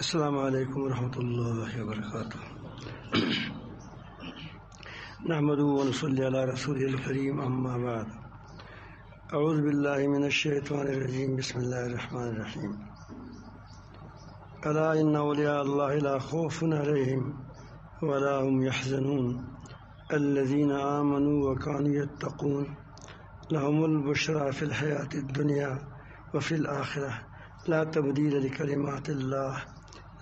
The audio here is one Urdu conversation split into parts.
السلام علیکم ورحمۃ اللہ وبرکاتہ نحمده ونصلي على رسوله الكريم اما بعد اعوذ باللہ من الشیطان الرجیم بسم اللہ الرحمن الرحیم الا ان اولیاء اللہ لا خوف علیہم ولا هم يحزنون الذين آمنوا وكانوا يتقون لهم البشرى في الحیاة الدنیا وفي الآخرة لا تبدیل لکلمات اللہ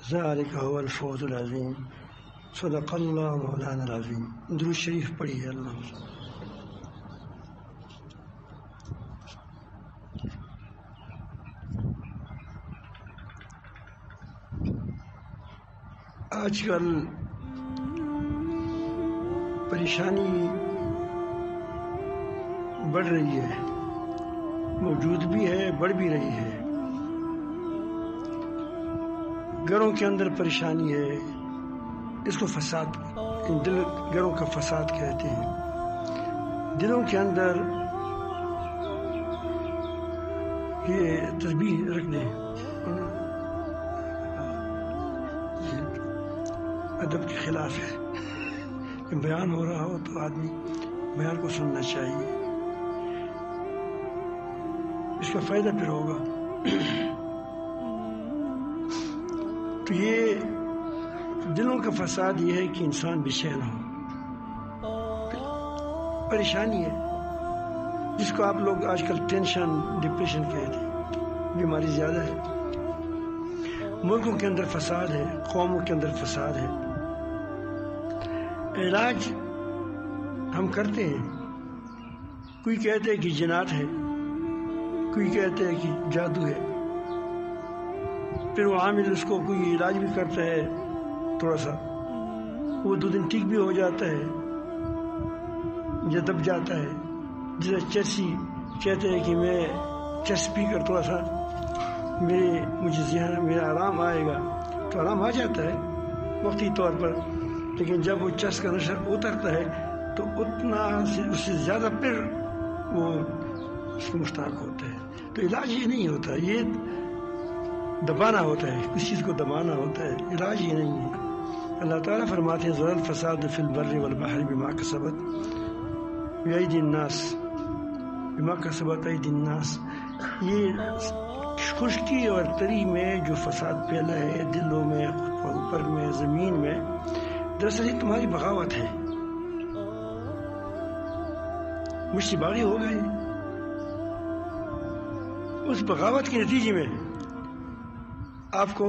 ذالک هو الفوز العظیم صدق اللہ مولانا العظیم. درود شریف پڑھیے. اللہ آج کل پریشانی بڑھ رہی ہے، موجود بھی ہے، بڑھ بھی رہی ہے. گھروں کے اندر پریشانی ہے، اس کو فساد، گھروں کا فساد کہتے ہیں. دلوں کے اندر یہ تسبیح رکھ دیں، ادب کے خلاف ہے. بیان ہو رہا ہو تو آدمی بیان کو سننا چاہیے، اس کا فائدہ پھر ہوگا. تو یہ دلوں کا فساد یہ ہے کہ انسان بے چین ہو، پریشانی ہے، جس کو آپ لوگ آج کل ٹینشن، ڈپریشن کہتے ہیں. بیماری زیادہ ہے، ملکوں کے اندر فساد ہے، قوموں کے اندر فساد ہے. علاج ہم کرتے ہیں، کوئی کہتے ہیں کہ جنات ہے، کوئی کہتے ہیں کہ جادو ہے. پھر وہ عامل اس کو کوئی علاج بھی کرتا ہے تھوڑا سا، وہ 2 دن ٹھیک بھی ہو جاتا ہے یا دب جاتا ہے. جیسے چرسی کہتے ہیں کہ میں چرس پی کر تھوڑا سا مجھے ذہن میرا آرام آئے گا، تو آرام آ جاتا ہے وقتی طور پر، لیکن جب وہ چرس کا نشہ اترتا ہے تو اتنا اس سے زیادہ پھر وہ اس کو مشتاق ہوتا ہے. تو علاج یہ نہیں ہوتا، یہ دبانا ہوتا ہے، کسی چیز کو دبانا ہوتا ہے، علاج یہ نہیں ہے. اللہ تعالیٰ فرماتے ہیں ظہر الفساد فی البر والبحر بما کسبت ایدی الناس، بما کسبت ایدی الناس. یہ خشکی اور تری میں جو فساد پھیلا ہے دلوں میں، اوپر میں، زمین میں، دراصل یہ تمہاری بغاوت ہے. مجھ سے باغی ہو گئے، اس بغاوت کے نتیجے میں آپ کو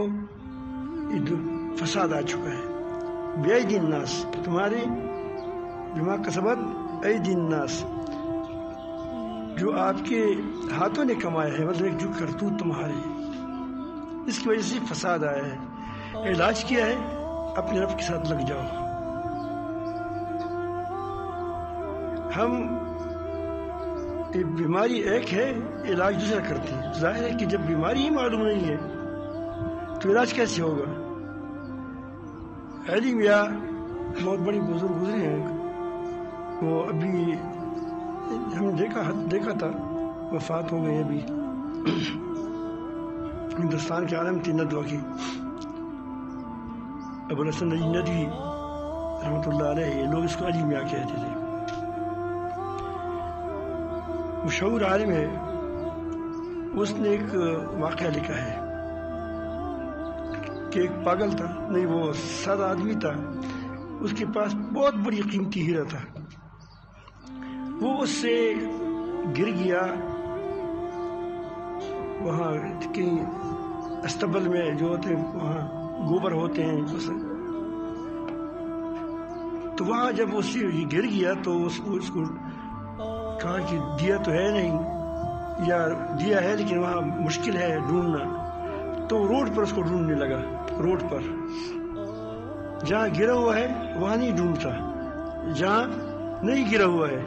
فساد آ چکا ہے. بیدی الناس، تمہارے بما کسبت ایدی الناس، جو آپ کے ہاتھوں نے کمایا ہے، مطلب جو کرتوت تمہارے، اس کی وجہ سے فساد آیا ہے. علاج کیا ہے؟ اپنے رب کے ساتھ لگ جاؤ. ہم بیماری ایک ہے، علاج دوسرا کرتے ہیں. ظاہر ہے کہ جب بیماری ہی معلوم نہیں ہے تو علاج کیسے ہوگا؟ علی میاں بہت بڑی بزرگ گزرے ہیں، وہ ابھی ہم دیکھا تھا، وفات ہو گئی ابھی. ہندوستان کے عالم تھی ندوہ کی، ابو الحسن ندوی رحمۃ اللہ علیہ، لوگ اس کو علی میاں کہتے تھے. مشہور عالم ہے، اس نے ایک واقعہ لکھا ہے کہ ایک پاگل تھا، نہیں وہ سادہ آدمی تھا، اس کے پاس بہت بڑی قیمتی ہیرا تھا. وہ اس سے گر گیا وہاں کہیں استبل میں، جو ہوتے ہیں وہاں گوبر ہوتے ہیں، تو وہاں جب اس سے گر گیا تو اس کو کہا کہ دیا تو ہے نہیں، یا دیا ہے لیکن وہاں مشکل ہے ڈھونڈنا. تو روڈ پر اس کو ڈھونڈنے لگا. روڈ پر جہاں گرا ہوا ہے وہاں نہیں ڈھونڈتا، جہاں نہیں گرا ہوا ہے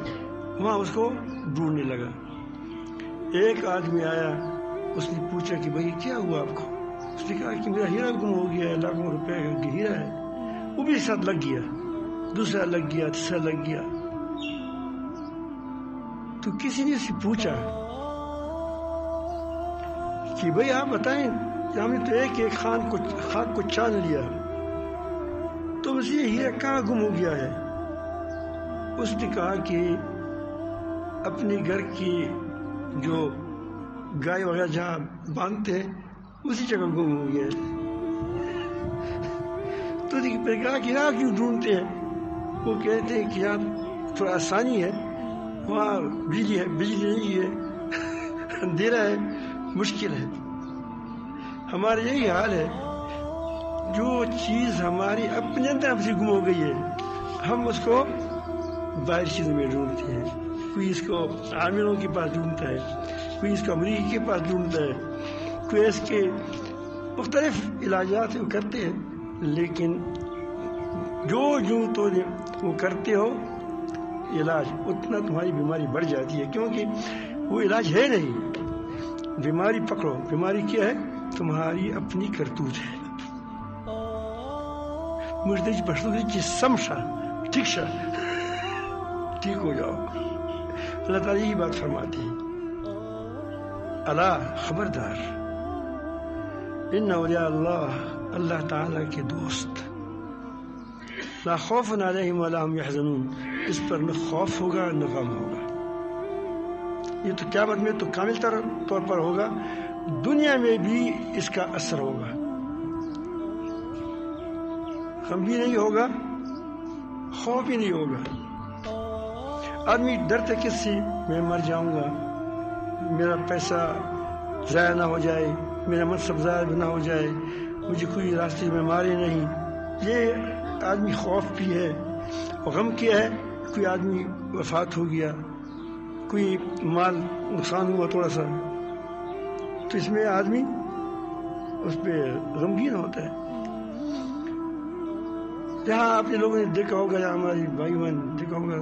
وہاں اس کو ڈھونڈنے لگا. ایک آدمی آیا، اس نے پوچھا کہ بھائی کیا ہوا آپ کو؟ اس نے کہا کہ میرا ہیرا گم ہو گیا ہے، لاکھوں روپے کا ہیرا ہے. وہ بھی ساتھ لگ گیا، دوسرا لگ گیا، تیسرا لگ گیا. تو کسی نے اس سے پوچھا کہ بھائی آپ بتائیں کہ ہم نے تو ایک ایک خاک کو چھان لیا، تو بس یہ ہیرا کہاں گم ہو گیا ہے؟ اس نے کہا کہ اپنے گھر کی جو گائے وغیرہ جہاں باندھتے ہیں اسی جگہ گم ہو گیا ہے۔ تو پھر کہا کہ یہاں کیوں ڈھونڈتے ہیں؟ وہ کہتے ہیں کہ یہاں تھوڑا آسانی ہے، وہاں بجلی ہے، بجلی نہیں ہے، اندھیرا ہے، مشکل ہے۔ ہمارا یہی حال ہے، جو چیز ہماری اپنے اندر ہم سے گم ہو گئی ہے ہم اس کو باہر چیزوں میں ڈھونڈتے ہیں۔ کوئی اس کو عاملوں کے پاس ڈھونڈتا ہے، کوئی اس کو امریکی کے پاس ڈھونڈتا ہے، کوئی اس کے مختلف علاجات وہ کرتے ہیں، لیکن جو تو وہ کرتے ہو علاج اتنا تمہاری بیماری بڑھ جاتی ہے، کیونکہ وہ علاج ہے نہیں۔ بیماری پکڑو، بیماری کیا ہے؟ تمہاری اپنی کرتوت ہے۔ مجھے سمشا ٹھیک ہو جاؤ۔ اللہ تعالیٰ یہی بات فرماتی ہے، الا خبردار، ان اولیاء اللہ، اللہ تعالیٰ کے دوست، لا خوف علیہم ولا هم یحزنون، اس پر نہ خوف ہوگا نہ غم ہوگا۔ یہ تو قیامت میں تو کامل طور پر ہوگا، دنیا میں بھی اس کا اثر ہوگا۔ غم بھی نہیں ہوگا، خوف بھی نہیں ہوگا۔ آدمی ڈرتے کس سے؟ میں مر جاؤں گا، میرا پیسہ ضائع نہ ہو جائے، میرا منصب ضائع نہ ہو جائے، مجھے کوئی راستے میں مارے نہیں۔ یہ آدمی خوف بھی ہے۔ اور غم کیا ہے؟ کوئی آدمی وفات ہو گیا، کوئی مال نقصان ہوا تھوڑا سا، تو اس میں آدمی اس پہ غمگین ہوتا ہے۔ جہاں آپ نے لوگوں نے دیکھا ہوگا، جہاں ہماری بھائی بہن دیکھا ہوگا،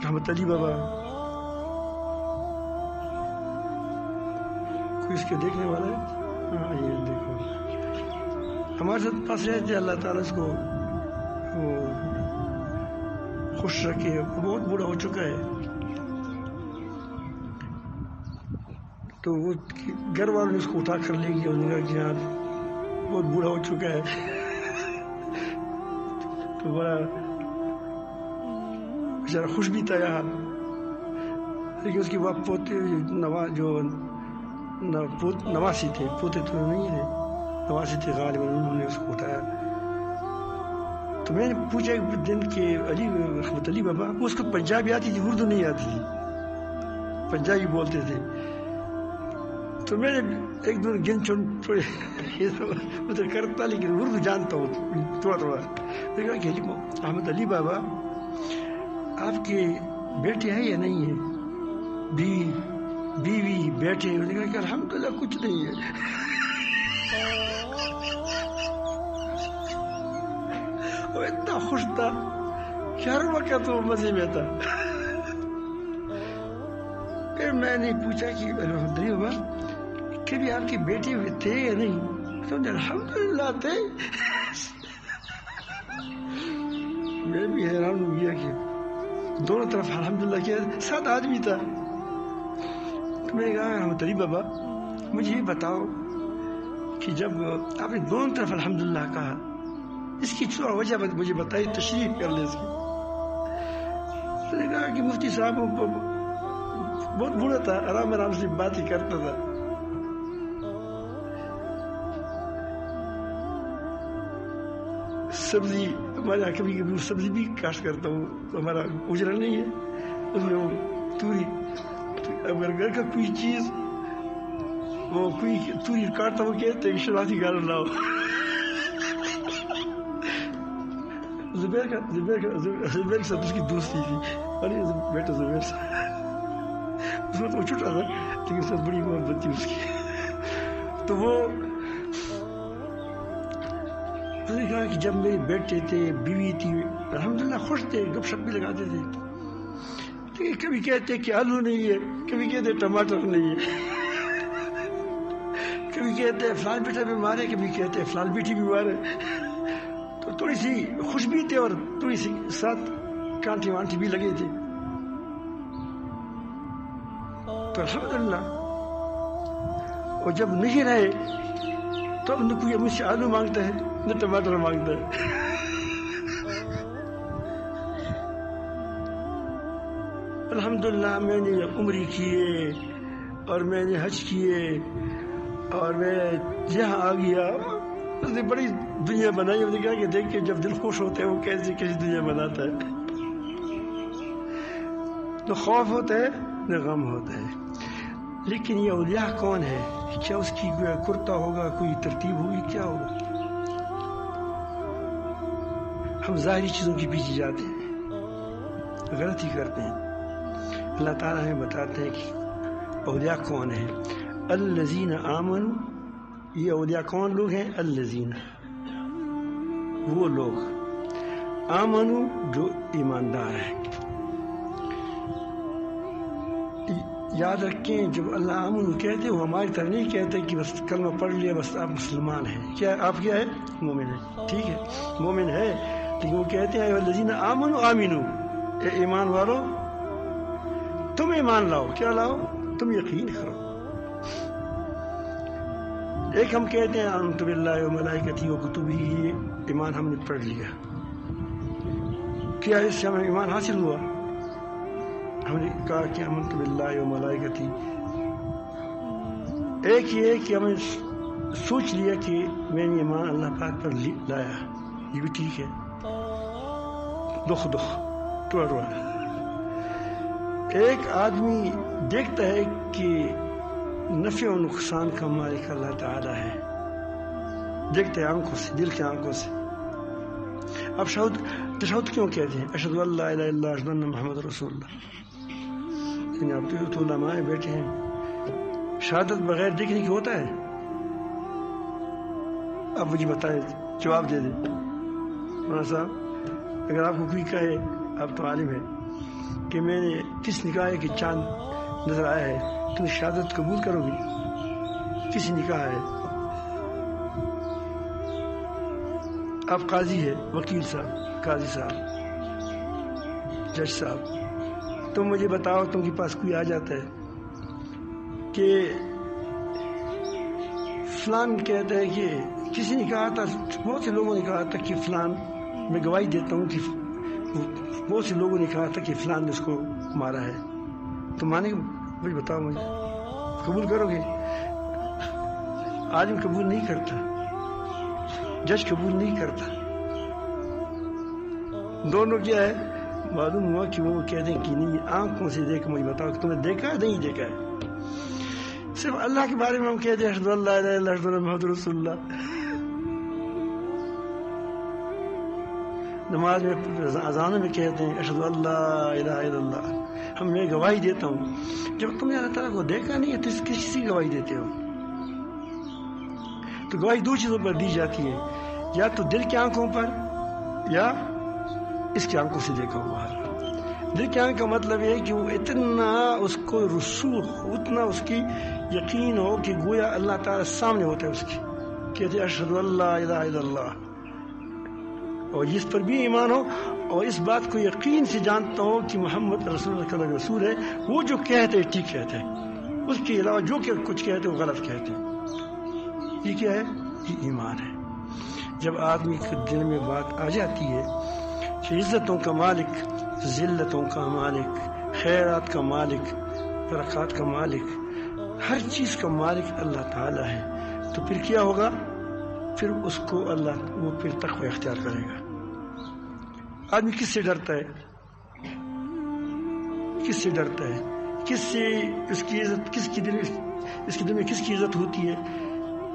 رحمت علی بابا، کوئی اس کے دیکھنے والا ہے؟ ہاں یہ دیکھو، ہمارے ساتھ پاس رہتے، اللہ تعالیٰ اس کو خوش رکھے۔ بہت بوڑھا ہو چکا ہے، تو وہ گھر والوں نے اس کو اٹھا کر لے گیا، انہوں نے کہا کہ یار بہت بوڑھا ہو چکا ہے، تو بڑا بیچارہ خوش بھی تھا یہاں، لیکن اس کے بعد پوتے جو نواسی تھے، پوتے تو نہیں تھے، نواسی تھے غالباً، انہوں نے اس کو اٹھایا۔ تو میں نے پوچھا ایک دن کہ رحمت علی بابا، اس کو پنجابی آتی تھی، اردو نہیں آتی تھی، پنجابی بولتے تھے۔ تو میں نے ایک دن گن چن تھوڑے ادھر کرتا، لیکن اردو جانتا ہوں تھوڑا تھوڑا۔ میں نے کہا کہ رحمت علی بابا، آپ کے بیٹے ہیں یا نہیں ہیں؟ بیوی بیٹے؟ انہوں نے کہا کہ الحمدللہ کچھ نہیں ہے۔ وہ اتنا خوش تھا کہ ہر وقت وہ مزے میں تھا۔ پھر میں نے پوچھا کہ رحمت علی بابا، کبھی آپ کے بیٹے ہوئے تھے یا نہیں؟ تو الحمدللہ تھے۔ میں بھی حیران ہو گیا کہ دونوں طرف الحمدللہ کیا، 7 آدمی تھا۔ تو میں نے کہا رحمت علی بابا، مجھے یہ بتاؤ کہ جب آپ نے دونوں طرف الحمدللہ کہا، اس کی تھوڑا وجہ مجھے بتائی، تشریح کر لیں اس کی۔ میں نے کہا کہ مفتی صاحب بہت بوڑھا تھا، آرام سے باتیں کرتا تھا۔ سبزی ہمارے یہاں کبھی کبھی سبزی بھی کاشت کرتا ہوں، تو ہمارا اجرا نہیں ہے، اس میں وہ توری، اگر گھر کا کوئی چیز وہ کوئی توری کاٹتا، وہ کہتے ہیں کہ شناختی کارڈ لاؤ۔ زبیر کے ساتھ اس کی دوستی تھی، بیٹا زبیر سے، اس وقت وہ چھوٹا تھا لیکن اس وقت بڑی محبت تھی اس کی۔ تو وہ اس نے کہا کہ جب میرے بیٹے تھے، بیوی تھی، الحمدللہ خوش تھے، گپ شپ بھی لگاتے تھے، کبھی کہتے کہ آلو نہیں ہے، کبھی کہتے ٹماٹر نہیں ہے، کبھی کہتے فلان بیٹا بیمار ہے، کبھی کہتے فلان بیٹی بیمار ہے۔ تو تھوڑی سی خوش بھی تھے اور تھوڑی سی ساتھ کانٹے وانٹے بھی لگے تھے۔ تو الحمدللہ، اور جب نہیں رہے تو اب نہ کوئی مجھ سے آلو مانگتا ہے نہ ٹماٹر مانگتا ہے. الحمدللہ میں نے عمرے کیے اور میں نے حج کیے اور میں یہاں آ گیا. اس نے بڑی دنیا بنائی. اس نے کہا کہ دیکھ کے جب دل خوش ہوتا ہے وہ کیسی دنیا بناتا ہے. نہ خوف ہوتا ہے نہ غم ہوتا ہے. لیکن یہ اولیاء کون ہے؟ کیا اس کی کوئی کرتا ہوگا, کوئی ترتیب ہوگی, کیا ہوگا؟ ہم ظاہری چیزوں کے پیچھے جاتے ہیں, غلط ہی کرتے ہیں. اللہ تعالیٰ ہمیں بتاتے ہیں کہ اولیاء کون ہیں. الذین آمنوا, یہ اولیاء کون لوگ ہیں؟ الذین, وہ لوگ, آمنوا جو ایماندار ہیں. یاد رکھیں جب اللہ آمن کہتے وہ ہماری طرح نہیں کہتے کہ بس کلمہ پڑھ لیا بس آپ مسلمان ہیں. کیا آپ کیا ہے؟ مومن ہے. ٹھیک ہے, مومن ہے, لیکن وہ کہتے ہیں الذین آمنوا آمنو, اے ایمان والو تم ایمان لاؤ. کیا لاؤ؟ تم یقین کرو. ایک ہم کہتے ہیں آمنت باللہ و ملائکتہ و کتبہ, ایمان ہم نے پڑھ لیا. کیا اس سے ہمیں ایمان حاصل ہوا؟ ہم نے کہا کہ آمنت باللہ و ملائکتہ. ایک یہ کہ ہمیں سوچ لیا کہ میں نے ایمان اللہ پاک پر لایا, یہ بھی ٹھیک ہے. دکھ ٹوڑا. ایک آدمی دیکھتا ہے کہ نفع و نقصان کا مالک اللہ تعالی ہے, دیکھتے ہیں آنکھوں سے, دل کے آنکھوں سے. اب تشہد کیوں کہتے ہیں؟ اشہد ان لا الہ الا اللہ اشہد ان محمد رسول اللہ. یعنی اب تو علماء بیٹھے ہیں, شہادت بغیر دیکھنے کی ہوتا ہے؟ اب مجھے بتائیں, جواب دے دیں مولانا صاحب. اگر آپ کو کوئی کہے, آپ تو عالم ہے, کہ میں نے کس نے کہا ہے کہ چاند نظر آیا ہے, تم شہادت قبول کرو گی؟ کسی نے کہا ہے؟ آپ قاضی ہے, وکیل صاحب, قاضی صاحب, جج صاحب, تم مجھے بتاؤ تم کے پاس کوئی آ جاتا ہے کہ فلان کہتا ہے کہ کسی نے کہا تھا, بہت سے لوگوں نے کہا تھا کہ فلان, میں گواہی دیتا ہوں کہ بہت سے لوگوں نے کہا تھا کہ فلان نے اس کو مارا ہے, تو مانے گا؟ مجھے بتاؤ, مجھے قبول کرو گے؟ آدمی قبول نہیں کرتا, جج قبول نہیں کرتا. دونوں کیا ہے معلوم ہوا کہ وہ کہتے ہیں کہ نہیں, آنکھوں سے دیکھ مجھے بتاؤ کہ تم نے دیکھا ہے نہیں دیکھا ہے. صرف اللہ کے بارے میں ہم کہتے ہیں اشہد ان لا الہ الا اللہ اشہد ان محمد رسول اللہ. نماز میں اذانوں میں کہتے ہیں اشہد ان لا الہ الا اللہ, ہم میں گواہی دیتا ہوں. جب تم نے اللہ تعالیٰ کو دیکھا نہیں ہے تو کسی کی گواہی دیتے ہو؟ تو گواہی دو چیزوں پر دی جاتی ہے, یا تو دل کی آنکھوں پر یا اس کی آنکھوں سے دیکھا ہوا ہے. دل کی آنکھ کا مطلب ہے کہ وہ اتنا اس کو رسوخ, اتنا اس کی یقین ہو کہ گویا اللہ تعالیٰ سامنے ہوتا ہے اس کی, کہتے اشہد ان لا الہ الا اللہ, اور اس پر بھی ایمان ہو اور اس بات کو یقین سے جانتا ہو کہ محمد رسول اللہ کا رسول ہے. وہ جو کہتے ہیں ٹھیک کہتے ہیں, اس کے علاوہ جو کہ کچھ کہتے ہیں وہ غلط کہتے ہیں. یہ کیا ہے؟ یہ ایمان ہے. جب آدمی کے دل میں بات آ جاتی ہے کہ عزتوں کا مالک, ذلتوں کا مالک, خیرات کا مالک, برکات کا مالک, ہر چیز کا مالک اللہ تعالیٰ ہے, تو پھر کیا ہوگا؟ پھر اس کو اللہ وہ پھر تقوی اختیار کرے گا. آدمی کس سے ڈرتا ہے؟ کس سے ڈرتا ہے؟ کس سے اس کی عزت, کس کی دل, اس کے دل میں کس کی عزت ہوتی ہے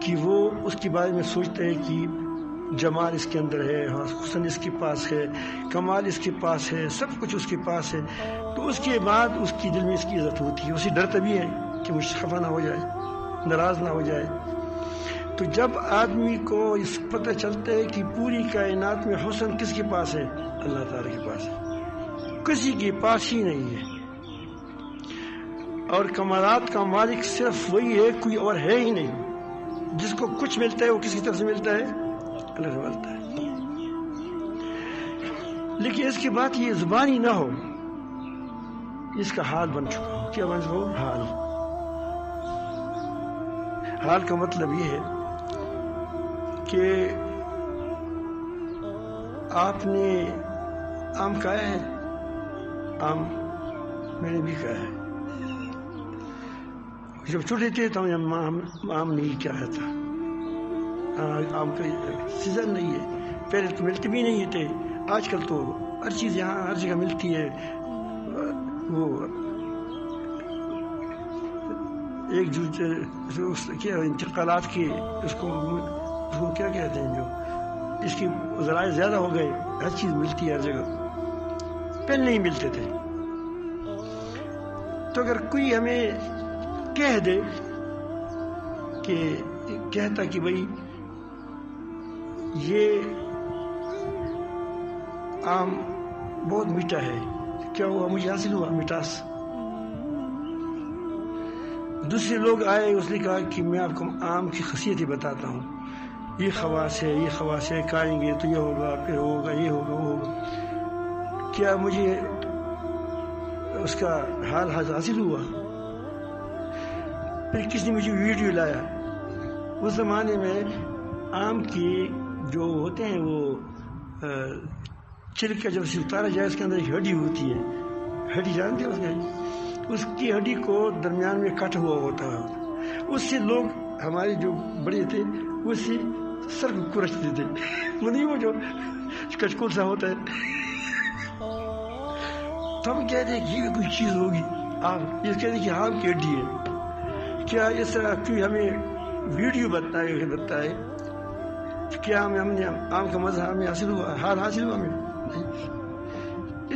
کہ وہ اس کے بارے میں سوچتا ہے کہ جمال اس کے اندر ہے, حسن اس کے پاس ہے, کمال اس کے پاس ہے, سب کچھ اس کے پاس ہے, تو اس کے بعد اس کی دل میں اس کی عزت ہوتی ہے. اسے ڈرتا بھی ہے کہ مجھ سے خفا نہ ہو جائے, ناراض نہ ہو جائے. تو جب آدمی کو اس پتہ چلتا ہے کہ پوری کائنات میں حسن کس کے پاس ہے؟ اللہ تعالیٰ کے پاس ہے, کسی کے پاس ہی نہیں ہے. اور کمالات کا مالک صرف وہی ہے, کوئی اور ہے ہی نہیں. جس کو کچھ ملتا ہے وہ کس کی طرف سے ملتا ہے؟ اللہ سے ملتا ہے. لیکن اس کے بعد یہ زبانی نہ ہو, اس کا حال بن چکا ہو. کیا بن چکا ہو؟ حال کا مطلب یہ ہے کہ آپ نے آم کھایا ہے؟ آم میں نے بھی کھایا ہے. جب چھوٹے تھے تو آم نہیں کھایا تھا. آم کا سیزن نہیں ہے. پہلے تو ملتے بھی نہیں تھے. آج کل تو ہر چیز یہاں ہر جگہ ملتی ہے. وہ ایک جو کیا انتقالات کے اس کو کیا کہتے ہیں، جو اس کی ذرائع زیادہ ہو گئے، ہر چیز ملتی ہے ہر جگہ. پہلے نہیں ملتے تھے. تو اگر کوئی ہمیں کہہ دے کہ کہتا کہ بھائی یہ آم بہت میٹھا ہے، کیا ہوا؟ مجھے حاصل ہوا مٹھاس. دوسرے لوگ آئے، اس نے کہا کہ میں آپ کو آم کی خاصیتیں بتاتا ہوں، یہ خواص ہے، یہ خواص ہے، کھائیں گے تو یہ ہوگا، پھر ہوگا، یہ ہوگا، وہ ہوگا. کیا مجھے اس کا حال حاصل ہوا؟ پھر کس نے مجھے ویڈیو لایا. اس زمانے میں آم کی جو ہوتے ہیں وہ چھلکا جب سے اتارا جائے اس کے اندر ایک ہڈی ہوتی ہے. ہڈی جانتے ہیں اس کی ہڈی کو درمیان میں کٹ ہوا ہوتا ہے. اس سے لوگ ہمارے جو بڑے تھے اس سے سر کو کچلتے تھے. وہ نہیں، وہ جو کچکول سا ہوتا ہے. تو ہم کہتے ہیں کہ یہ کوئی چیز ہوگی آم. یہ کہتے ہیں کہ آم کی ہڈی ہے. کیا اس طرح کوئی ہمیں ویڈیو بتائے کیا ہم نے آم کا مزہ ہمیں حاصل ہوا، حال حاصل ہوا ہمیں؟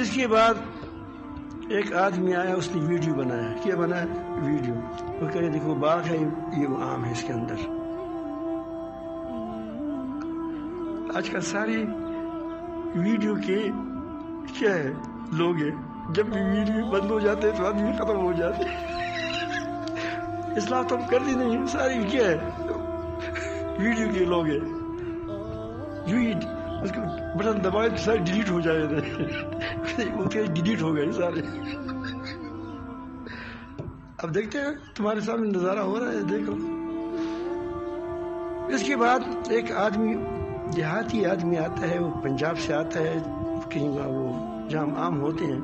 اس کے بعد ایک آدمی آیا، اس نے ویڈیو بنایا. کیا بنایا؟ ویڈیو. وہ کہہ رہے دیکھو باغ ہے، یہ وہ آم ہے اس کے اندر. آج کل ساری ویڈیو کے کیا ہے لوگ ہیں. جب بھی ویڈیو بند ہو جاتے تو آدمی ختم ہو جاتے. اصلاح تو ہم کرتے نہیں، ساری کیا ہے ویڈیو کے لوگ ہیں. اس کو بٹن دبائے تو سارے ڈیلیٹ ہو جائے تھے. وہ کہ ڈیلیٹ ہو گئے سارے. اب دیکھتے ہیں تمہارے سامنے نظارہ ہو رہا ہے، دیکھو. اس کے بعد ایک آدمی، دیہاتی آدمی آتا ہے، وہ پنجاب سے آتا ہے، کہیں وہ جہاں آم ہوتے ہیں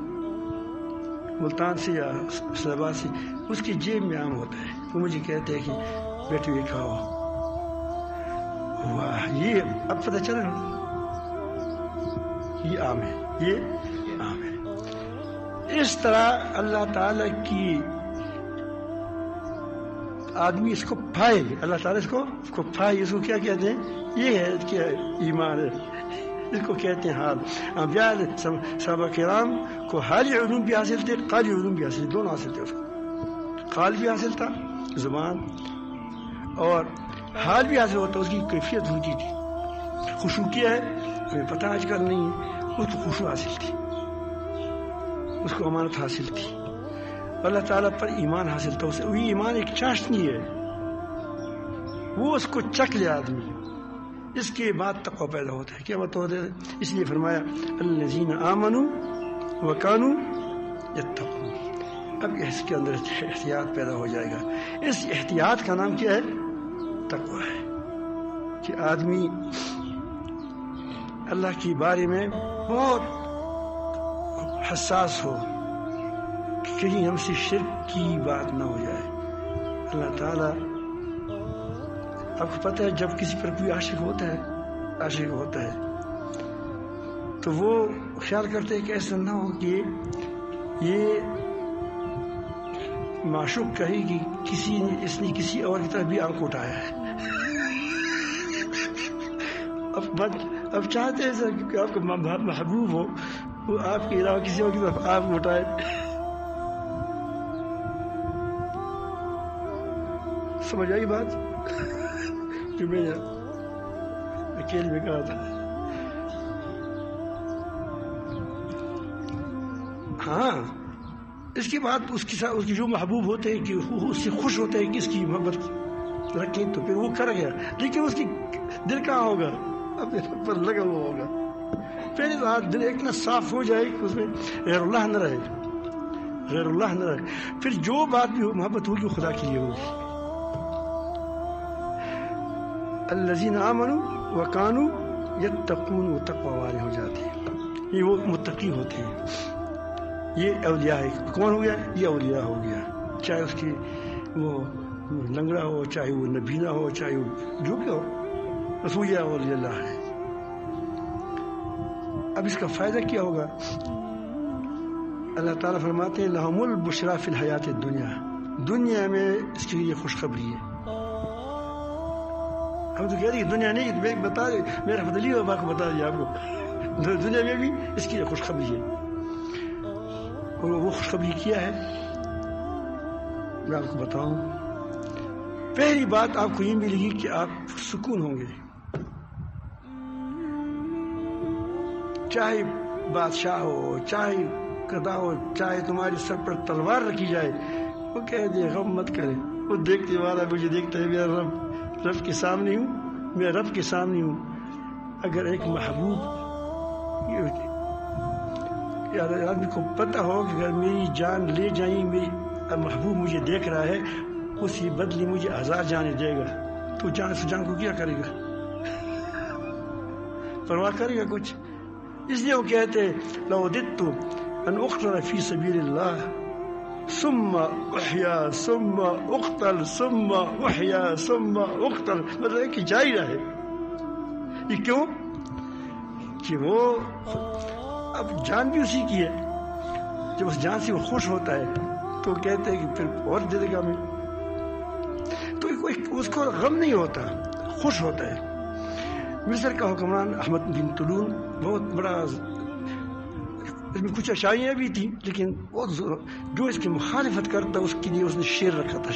ملتان سے یا اسلام آباد سے. اس کی جیب میں آم ہوتا ہے. وہ مجھے کہتے ہیں کہ بیٹو یہ کھاؤ. واہ، یہ اب پتہ چلا یہ آم ہے، یہ آم ہے. اس طرح اللہ تعالی کی آدمی اس کو پائے، اللہ تعالیٰ اس کو پائے. اس کو کیا کہتے ہیں؟ یہ ہے کیا ایمان ہے. اس کو کہتے ہیں حال. انبیاء صحابہ کرام کو حالی علوم بھی حاصل تھے، قالی علوم بھی حاصل، دونوں حاصل تھے. اس کو قال بھی حاصل تھا زبان، اور حال بھی حاصل ہوتا، اس کی کیفیت ہوتی تھی. خوشو کیا ہے ہمیں پتہ آج کل نہیں ہے. اس کو خوشو حاصل تھی، اس کو امانت حاصل تھی، اللہ تعالیٰ پر ایمان حاصل تھا. اسے وہی ایمان ایک چاشنی ہے، وہ اس کو چکھ لے آدمی، اس کے بعد تقویٰ پیدا ہوتا ہے. کیا بات ہوتا ہے؟ اس لیے فرمایا الذین آمنوا وکانوا یتقون. اب اس کے اندر احتیاط پیدا ہو جائے گا. اس احتیاط کا نام کیا ہے؟ تقویٰ ہے. کہ آدمی اللہ کے بارے میں بہت حساس ہو کہ کہیں ہم سے شرک کی بات نہ ہو جائے. اللہ تعالیٰ، آپ کو پتہ ہے جب کسی پر کوئی عاشق ہوتا ہے تو وہ خیال کرتے ہیں کہ ایسا نہ ہو کہ یہ معشوق کہے کہ اس نے کسی اور کی طرف بھی آنکھ اٹھایا ہے. اب چاہتے ہیں سر کہ آپ کو محبوب ہو، وہ آپ کے علاوہ کسی اور کی طرف آنکھ اٹھائے. سمجھ آئی بات جو میں اکیلے میں کہا تھا؟ ہاں. اس کے بعد اس کی جو محبوب ہوتے ہیں کہ اس سے خوش ہوتے ہیں کہ اس کی محبت رکھیں، تو پھر وہ کر گیا. لیکن اس کی دل کہاں ہوگا؟ اپنے پر لگا ہوا ہوگا. پہلے تو دل اتنا صاف ہو جائے کہ اس میں غیر اللہ نہ رہے. پھر جو بات بھی محبت ہوگی وہ خدا کے لیے ہوگی. الذین آمنوا وکانوا یتقون، وہ تقوی والے ہو جاتے ہیں، یہ وہ متقی ہوتے ہیں. یہ اولیاء ہے. کون ہو گیا؟ یہ اولیاء ہو گیا، چاہے اس کی وہ لنگڑا ہو، چاہے وہ نبینا ہو، چاہے وہ جو بھی ہو، بس وہ یہ اولیاء اللہ ہے. اب اس کا فائدہ کیا ہوگا؟ اللہ تعالیٰ فرماتے ہیں لہم البشریٰ فی الحیات الدنیا، دنیا میں اس کی یہ خوشخبری ہے. ہم تو کہہ رہے ہیں دنیا نہیں، میں بتا میرا بدلی بابا کو بتا دیا آپ کو، دنیا میں بھی اس کی خوشخبری ہے. اور وہ خوشخبری کیا ہے میں آپ کو بتاؤں. پہلی بات آپ کو یہ ملے گی کہ آپ سکون ہوں گے، چاہے بادشاہ ہو، چاہے گدا ہو، چاہے تمہارے سر پر تلوار رکھی جائے، وہ کہہ دے غم مت کرے، وہ دیکھتے والا مجھے دیکھتا ہے، میرا رب کے سامنے ہوں، میں رب کے سامنے ہوں. اگر ایک محبوب آدمی کو پتہ ہو کہ اگر میری جان لے جائیں، میری محبوب مجھے دیکھ رہا ہے، اسی بدلی مجھے 1000 جانیں دے گا، تو جان کو کیا کرے گا؟ پرواہ کرے گا کچھ؟ اس لیے وہ کہتے لو وددت ان اقتل فی سبیل اللہ ثم احیا ثم اقتل ثم احیا ثم اقتل، مطلب کہ جاری رہے. یہ کیوں؟ کہ وہ اب جان بھی اسی کی ہے، جب اس جان سے وہ خوش ہوتا ہے تو کہتے ہیں کہ پھر اور دے دے گا ہمیں، تو اس کو غم نہیں ہوتا، خوش ہوتا ہے. مصر کا حکمران احمد بن طولون بہت بڑا، اس میں کچھ اچھائیاں بھی تھیں، لیکن جو اس کی مخالفت کرتا اس کے لیے اس نے شیر رکھا تھا.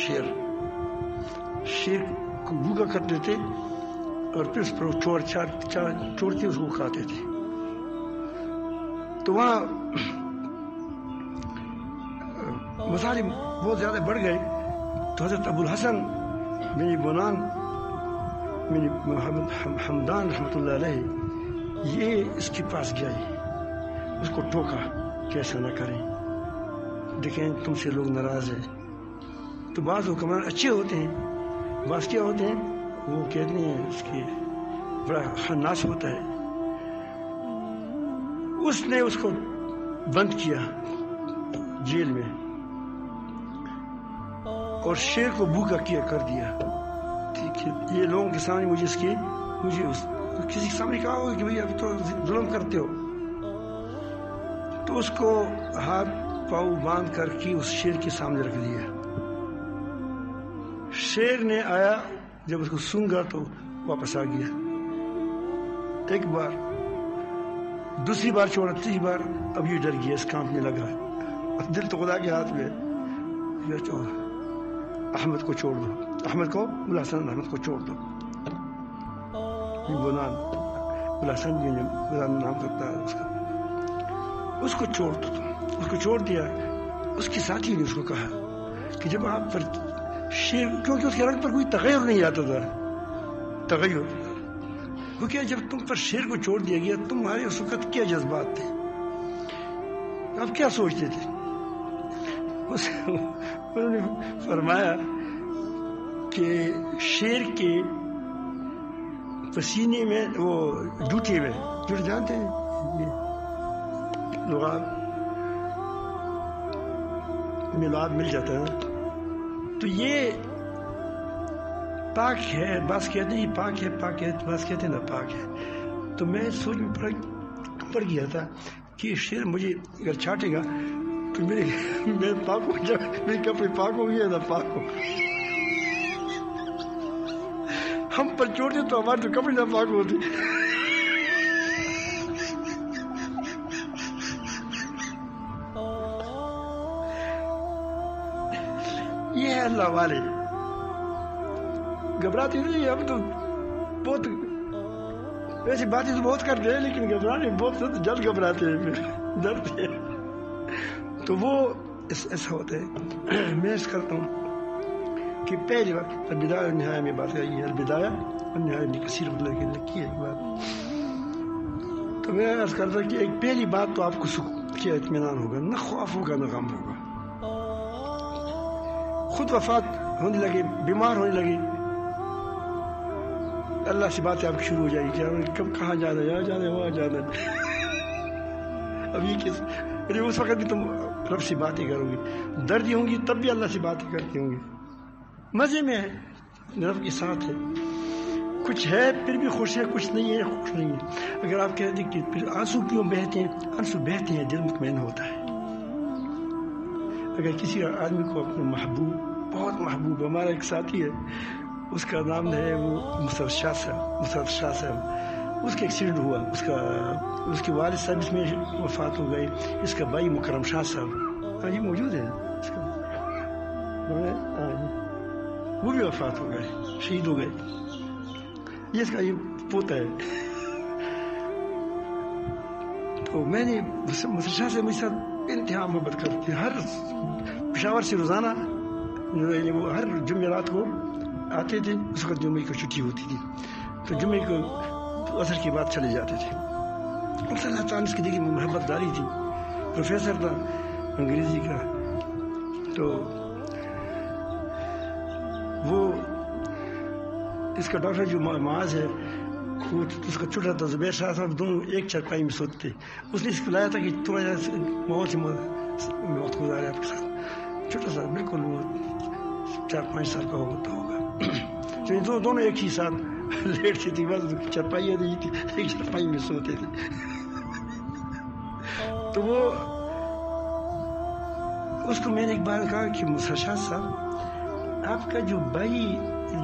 شیر کو بھوکا کرتے تھے اور پھر اس پر چھوڑ کے اس کو کھاتے تھے. تو وہاں مظالم بہت زیادہ بڑھ گئے، تو حضرت ابو الحسن بن بنان بن محمد حمدان رحمۃ اللہ علیہ یہ اس کے پاس گیا، اس کو ٹوکا کہ ایسا نہ کریں، دیکھیں تم سے لوگ ناراض ہیں. تو بعض حکمران اچھے ہوتے ہیں، بعض کیا ہوتے ہیں وہ کہتے ہیں اس کی بڑا خناس ہوتا ہے. اس نے اس کو بند کیا جیل میں اور شیر کو بھوکا کیا کر دیا. ٹھیک ہے، یہ لوگوں کے سامنے مجھے کسی کے سامنے کہا ہوگا کہ بھئی اب تو ظلم کرتے ہو، تو اس کو ہاتھ پاؤں باندھ کر کے اس شیر کے سامنے رکھ دیا. شیر نے آیا، جب اس کو سونگا تو واپس آ گیا. ایک بار، دوسری بار چھوڑا، تیسری بار، اب یہ ڈر گیا، اس کانپنے لگا. دل تو خدا کے ہاتھ میں ہے. احمد کو چھوڑ دو، احمد کو ابو الحسن احمد کو چھوڑ دو. بنان ابو الحسن بنان نام کرتا ہے اس کا، اس کو چھوڑ دو. اس کو چھوڑ دیا. اس کے ساتھی نے اس کو کہا کہ جب آپ پر شیر، کیونکہ اس کے رنگ پر کوئی تغیر نہیں آتا تھا، تغیر، کیونکہ جب تم پر شیر کو چھوڑ دیا گیا، تمہارے اس وقت کیا جذبات تھے، آپ کیا سوچتے تھے؟ انہوں نے فرمایا کہ شیر کے پسینے میں، وہ جوتے میں، جوتے جانتے ہیں لعاب مل جاتا ہے، تو یہ پاک ہے. بعض کہتے ہیں یہ پاک ہے، پاک ہے، بعض کہتے ہیں نہ پاک ہے. تو میں سوچ میں پڑ گیا تھا کہ شیر مجھے اگر چھاٹے گا تو میں پاک ہو جائے، میرے کپڑے پاک ہو گئے نہ پاک ہو. ہم پر چھوڑتے تو ہمارے تو کپڑے نہ پاک ہوتے. یہ ہے اللہ والے، گھبراتے نہیں. اب تو بہت ایسی باتیں تو بہت کرتے ہیں، لیکن گھبرانے بہت جلد گھبراتے ہیں، پھر ڈرتے ہیں. تو وہ ایسا ہوتا ہے. میں اس کرتا ہوں کہ پہلی بات البدایہ والنہایہ میں بات آئی ہے، البدایہ والنہایہ ابن کثیر رحمۃ اللہ علیہ کی ایک بات. تو میں عرض کرتا کہ ایک پہلی بات تو آپ کو سکون اطمینان ہوگا، نہ خوف ہوگا نہ غم ہوگا. خود وفات ہونے لگے، بیمار ہونے لگے، اللہ سے باتیں آپ کی شروع ہو جائے گی، کب کہاں جانا ہے، یہاں جانا ہے، وہاں جانا ہے. اب یہ کس اس وقت بھی تم رب سے باتیں کرو گے، دردی ہوں گی تب بھی اللہ سے باتیں کرتے ہوں گے، مزے میں ہے، رب کے ساتھ ہے، کچھ ہے پھر بھی خوش ہے، کچھ نہیں ہے خوش نہیں ہے. اگر آپ کہتے کہ پھر آنسو کیوں بہتے ہیں، آنسو بہتے ہیں دل مطمئن ہوتا ہے. اگر کسی آدمی کو اپنے محبوب، بہت محبوب، ہمارا ایک ساتھی ہے، اس کا نام ہے وہ مسرت شاہ صاحب، اس کا ایکسیڈنٹ ہوا، اس کے والد صاحب اس میں وفات ہو گئے، اس کا بھائی مکرم شاہ صاحب یہ موجود ہے، وہ بھی وفات ہو گئے، شہید ہو گئے. یہ اس کا یہ پوتا ہے. تو میں نے مسرت شاہ سے مجھ سے انتہا محبت کرتے، ہر پشاور سے روزانہ وہ ہر جمعرات کو آتے تھے، اس وقت جمعے کو چھٹی ہوتی تھی، تو جمعے کو عصر کے بعد چلے جاتے تھے. اللہ تعالیٰ اس کی دیکھی محبت داری تھی. پروفیسر تھا انگریزی کا، تو وہ اس کا ڈاکٹر جو معاذ ہے، اس کا چھوٹا تھا زبیر شاہ صاحب، دونوں ایک چارپائی میں سوتے تھے. اس نے اس کو لایا تھا کہ تھوڑا بہت ہی وقت گزارے آپ کے ساتھ. چھوٹا سا بالکل وہ 4-5 سال کا ہوتا ہوگا. دونوں ایک ہی ساتھ لیٹتے تھے، بس چارپائی نہیں تھی، ایک چارپائی میں سوتے تھے. تو وہ اس کو میں نے ایک بار کہا کہ مسرت شاہ صاحب، آپ کا جو بھائی،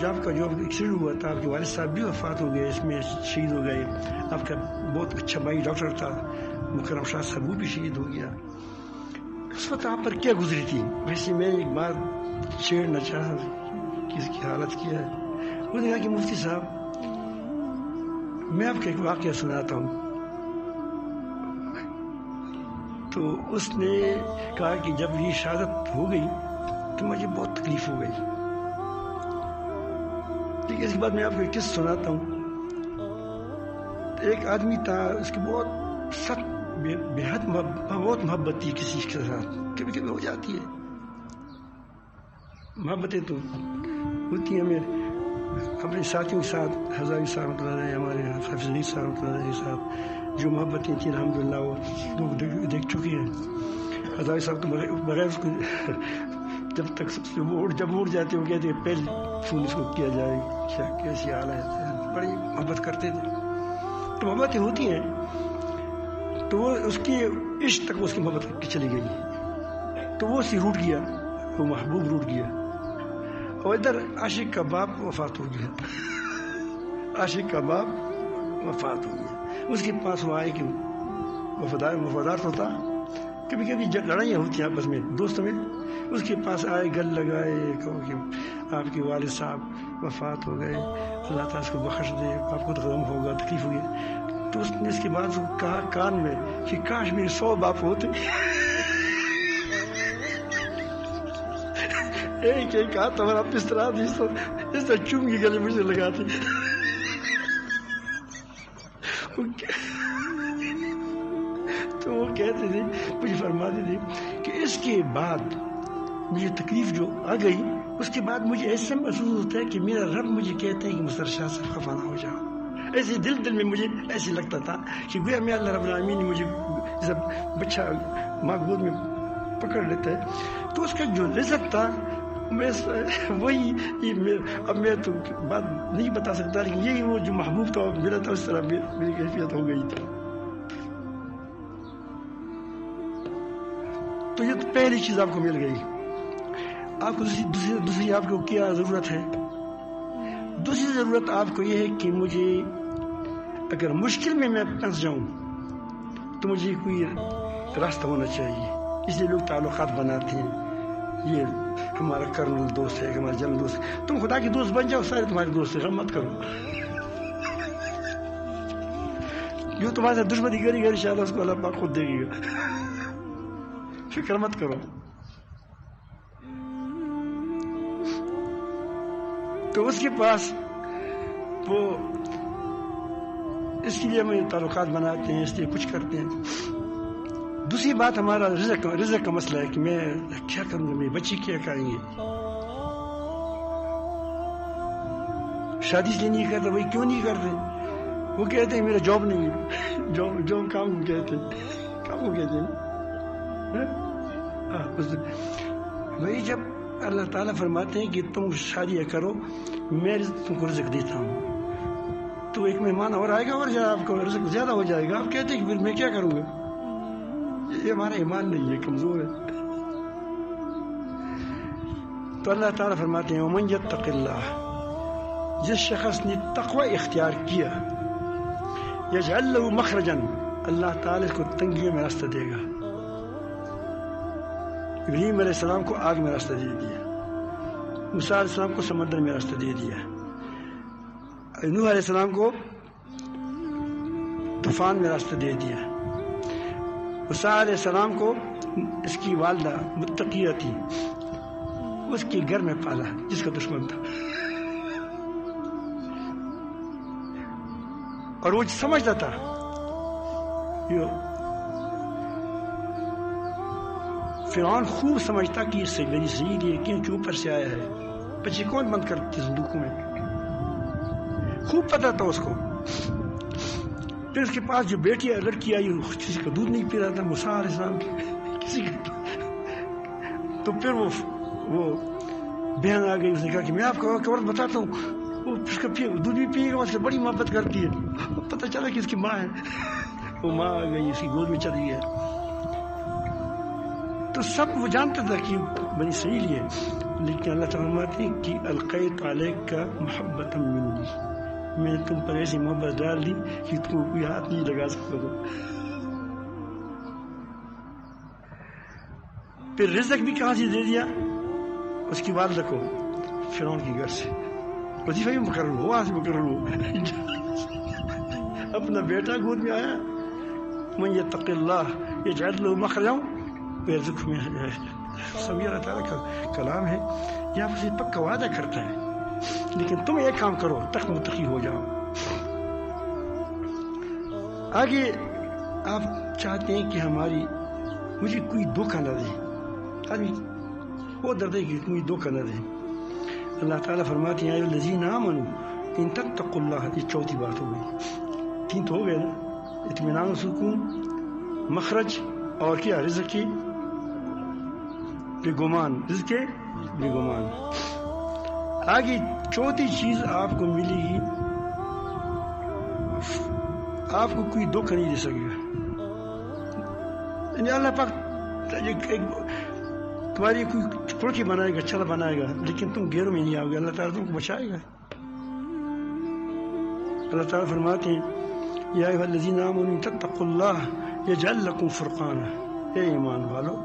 آپ کا جو ایکسیڈنٹ ہوا تھا، آپ کے والد صاحب بھی وفات ہو گئے، اس میں شہید ہو گئے. آپ کا بہت اچھا بھائی ڈاکٹر تھا مکرم شاہ صاحب، وہ بھی شہید ہو گیا. اس وقت آپ پر کیا گزری تھی؟ ویسے میں نے ایک بار چھیڑنا چاہا کہ اس کی حالت کیا ہے. وہ نے کہا کہ مفتی صاحب، میں آپ کا ایک واقعہ سناتا ہوں. تو اس نے کہا کہ جب یہ شہادت ہو گئی تو مجھے بہت تکلیف ہو گئی. لیکن اس کے بعد میں آپ کو ایک قصہ سناتا ہوں. ایک آدمی تھا، اس کی بہت سخت بےحد بہت محبت تھی کسی کے ساتھ. کبھی کبھی ہو جاتی ہے محبتیں، تو ہوتی ہیں. ہمیں اپنے ساتھیوں کے ساتھ، ہزاروی صاحب رحمۃ اللہ علیہ، ہمارے حافظ علی صاحب رحمۃ اللہ علیہ کے ساتھ جو محبتیں تھیں، الحمدللہ وہ لوگ دیکھ چکے ہیں. ہزاروی صاحب تو بغیر اس کو جب تک جب اٹھ جاتے وہ کہتے ہیں پہلے فون اس کو کیا جائے، کیا کیسی حالت ہے. بڑی محبت کرتے تھے. تو محبتیں ہوتی ہیں، تو وہ اس کی عشق تک اس کی محبت چلی گئی، تو وہ اسی روٹ گیا، وہ محبوب روٹ گیا. اور ادھر عاشق کا باپ وفات ہو گیا، عاشق کا باپ وفات ہو گیا. اس کے پاس وہ آئے کہ وفادار تو تھا. کبھی کبھی لڑائیاں ہوتی ہیں آپس میں دوستوں میں. اس کے پاس آئے، گل لگائے، کہو کہ آپ کے والد صاحب وفات ہو گئے، اللہ تعالیٰ اس کو بخش دے، آپ کو تو غم ہوگا، تکلیف ہوگی. تو اس نے اس کے بعد کہا کان میں کہ کاش میرے 100 باپ ہوتے. ایک ہاتھ ہمارا اس طرح چوم کے گلے مجھے لگاتے. تو وہ کہتے تھے، مجھے فرماتے تھے کہ اس کے بعد مجھے تکلیف جو آ گئی، اس کے بعد مجھے ایسا محسوس ہوتا ہے کہ میرا رب مجھے کہتا ہے کہ مسرت شاہ صاحب خفا نہ ہو جاؤ. ایسے دل میں مجھے ایسے لگتا تھا کہ گویا میں اللہ رب العالمین نے مجھے جب بچہ ماں گود میں پکڑ لیتا ہے، تو اس کا جو لذت تھا وہی. اب میں تو بات نہیں بتا سکتا، لیکن یہی وہ جو محبوب تھا ملا تھا، اس طرح میری کیفیت ہو گئی تھی. تو یہ تو پہلی چیز آپ کو مل گئی. آپ کو دوسری آپ کو کیا ضرورت ہے؟ دوسری ضرورت آپ کو یہ ہے کہ مجھے اگر مشکل میں پھنس جاؤں تو مجھے کوئی راستہ ہونا چاہیے. اس لیے لوگ تعلقات بناتے ہیں. یہ ہمارا کرنل دوست ہے، ہمارا جنرل دوست ہے. تم خدا کے دوست بن جاؤ، سارے تمہارے دوست ہیں، غم مت کرو. جو تمہارے ساتھ دشمنی کرے گا انشاءاللہ اس کو اللہ پاک خود دے گا. فکر مت کرو. تو اس کے پاس وہ اس کے لیے ہم تعلقات بناتے ہیں، اس لیے کچھ کرتے ہیں. دوسری بات ہمارا رزق کا مسئلہ ہے کہ میں کیا کروں گا، میرے بچے کیا کھائیں گے. شادی اس لیے نہیں کرتا. بھائی کیوں نہیں کرتے؟ وہ کہتے ہیں میرا جاب نہیں ہے. جاب کام کو کہتے ہیں بھائی. جب اللہ تعالیٰ فرماتے ہیں کہ تم شادی کرو میں تم کو رزق دیتا ہوں تو ایک مہمان اور آئے گا اور آپ کو رزق زیادہ ہو جائے گا. آپ کہتے ہیں کہ پھر میں کیا کروں گا؟ یہ ہمارا ایمان نہیں ہے, کمزور ہے. تو اللہ تعالیٰ فرماتے ہیں ومن یتق اللہ, جس شخص نے تقوی اختیار کیا, یجعل له مخرجا, اللہ تعالیٰ اس کو تنگیوں میں راستہ دے گا. ابراہیم علیہ السلام کو آگ میں راستہ دے دیا, موسیٰ علیہ السلام کو سمندر میں راستہ دے دیا, نوح علیہ السلام کو طوفان میں راستہ دے دیا, موسیٰ علیہ السلام کو اس کی والدہ متقیہ تھی, اس کے گھر میں پالا جس کا دشمن تھا, اور وہ سمجھتا تھا فرعون خوب سمجھتا کہ اس سے میری صحیح ہے کیونکہ اوپر سے آیا ہے. بچے کون بند کرتے صندوقوں میں؟ خوب پتا تھا اس کو. پھر اس کے پاس جو بیٹی لڑکی آئی کسی کا دودھ نہیں پی رہا تھا, موسیٰ علیہ السلام کسی کا, تو پھر وہ بہن آ گئی, اس نے کہا کہ میں آپ کو عورت بتاتا ہوں, وہ اس کا دودھ بھی پیے گا, اس سے بڑی محبت کرتی ہے. پتہ چلا کہ اس کی ماں ہے, وہ ماں آ گئی اس کی گود میں چلی گئی. تو سب وہ جانتا تھا کہ بنی اسرائیل ہے, لیکن اللہ تعالیٰ فرماتے ہیں کہ القیت علیک محبۃ منی, میں تم پر ایسی محبت ڈال دی کہ تم کوئی ہاتھ نہیں لگا سکتا تھا. پھر رزق بھی کہاں سے دے دیا؟ اس کی والدہ کو فرعون کے گھر سے. وظیفہ بھی مقرر ہو, وہاں سے مقرر ہو, اپنا بیٹا گود میں آیا. من یتق اللہ یجعل له مخرجا ویرزقہ من حیث لا یحتسب. سب یہ اللہ تعالیٰ کا کلام ہے, یہاں پر پکا وعدہ کرتا ہے, لیکن تم ایک کام کرو, تخت متقی ہو جاؤ. آگے آپ چاہتے ہیں کہ مجھے کوئی دھوکہ نہ دے. آدمی وہ ڈرتا ہے کہ کوئی دھوکہ نہ دے. اللہ تعالیٰ فرماتے ہیں یا الذین آمنوا ان تتقوا اللہ. یہ چوتھی بات ہو گئی, 3 تو ہو گئے نا, اطمینان و سکون, مخرج, اور کیا رزق کی بے گمان, رزق کے بے گمان. آگے چوتھی چیز آپ کو ملے گی, آپ کو کوئی دھوکہ نہیں دے سکے گا. یعنی اللہ پاک تمہاری کوئی ٹوٹی بنائے گا, چھلا بنائے گا, لیکن تم گھیروں میں نہیں آؤ گے. اللہ تعالیٰ تم کو بچائے گا. اللہ تعالیٰ فرماتے ہیں یا ایھا الذین آمنوا تتقوا اللہ یجعل لکم فرقانا. اے ایمان والو,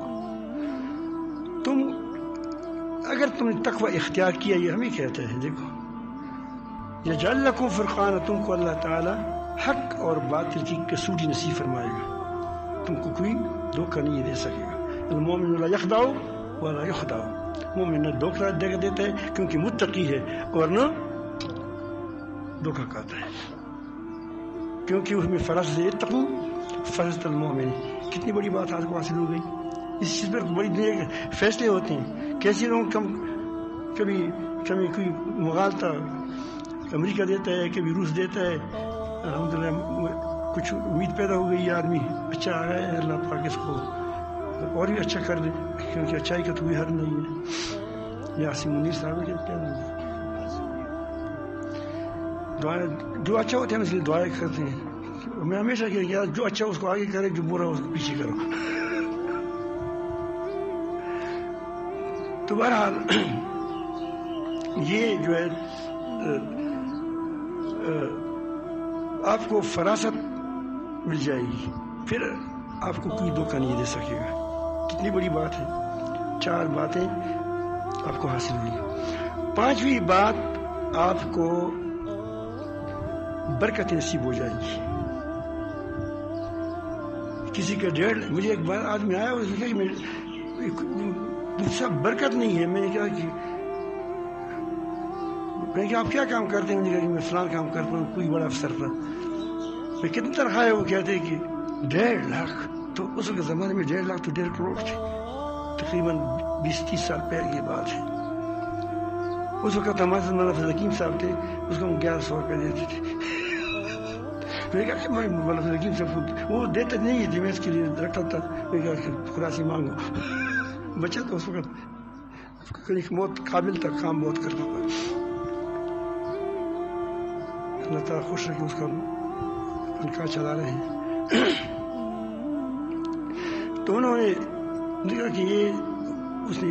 اگر تم نے تقوی اختیار کیا, یہ ہمیں کہتے ہیں, دیکھو یجعل لکم فرقانا, تم کو اللہ تعالیٰ حق اور باطل کی کسوٹی نصیب فرمائے گا. تم کو کوئی دھوکہ نہیں دے سکے گا. المومن لا یخدع ولا یخدع, مومن نہ دھوکہ دیتا ہے کیونکہ متقی ہے, اور نہ دھوکہ کھاتا ہے, کیونکہ اس میں فرض ہے اتقوا فرض المومن. کتنی بڑی بات آج کو حاصل ہو گئی. اس چیز پر بڑی دنیا کے فیصلے ہوتے ہیں. کیسے لوگ کبھی کوئی مغالطہ امریکہ دیتا ہے, کبھی روس دیتا ہے. الحمدللہ کچھ امید پیدا ہو گئی, آدمی اچھا آ رہا ہے, اللہ پاک اس کو اور بھی اچھا کر دے, کیونکہ اچھائی کا تو کوئی حد نہیں ہے. یاسین منیر صاحب کہتے ہیں دعائیں جو اچھا ہوتا ہے ہم اس لیے دعائیں کرتے ہیں. میں ہمیشہ کہا کہ جو اچھا اس کو آگے کرے, جو برا اس کو پیچھے کرو. تو بہرحال یہ جو ہے آپ کو فراست مل جائے گی, پھر آپ کو کوئی دھوکہ نہیں دے سکے گا. کتنی بڑی بات ہے. 4 باتیں آپ کو حاصل ہوئی. 5ویں بات, آپ کو برکت نصیب ہو جائے گی. کسی کا مجھے ایک بار آدمی آیا, اس نے کہا کہ برکت نہیں ہے. میں نے کہا کہ آپ کیا کام کرتے ہیں؟ کہ میں فلاں کام کرتا ہوں, کوئی بڑا افسر تھا. میں کتنی تنخواہ ہے؟ وہ کہتے ہیں کہ 1.5 لاکھ. تو اس کے زمانے میں 1.5 لاکھ تو 1.5 کروڑ تھے, تقریباً 20-30 سال پہلے کی بات ہے. اس وقت ہمارے ساتھ مولانا فضل حکیم صاحب تھے, اس کو ہم 1100 روپئے دیتے تھے. میں نے کہا کہ میں مولانا فضل حکیم صاحب کو وہ دیتے نہیں تھے, میں اس کے لیے رکھتا تھا. میں نے کہا کہ خلاصی مانگو. بچہ تو اس وقت بہت قابل تھا, کام بہت کرتا تھا. اللہ تعالیٰ خوش رکھے اس کا نکاح چلا رہے ہیں. تو انہوں نے دیکھا کہ یہ اس نے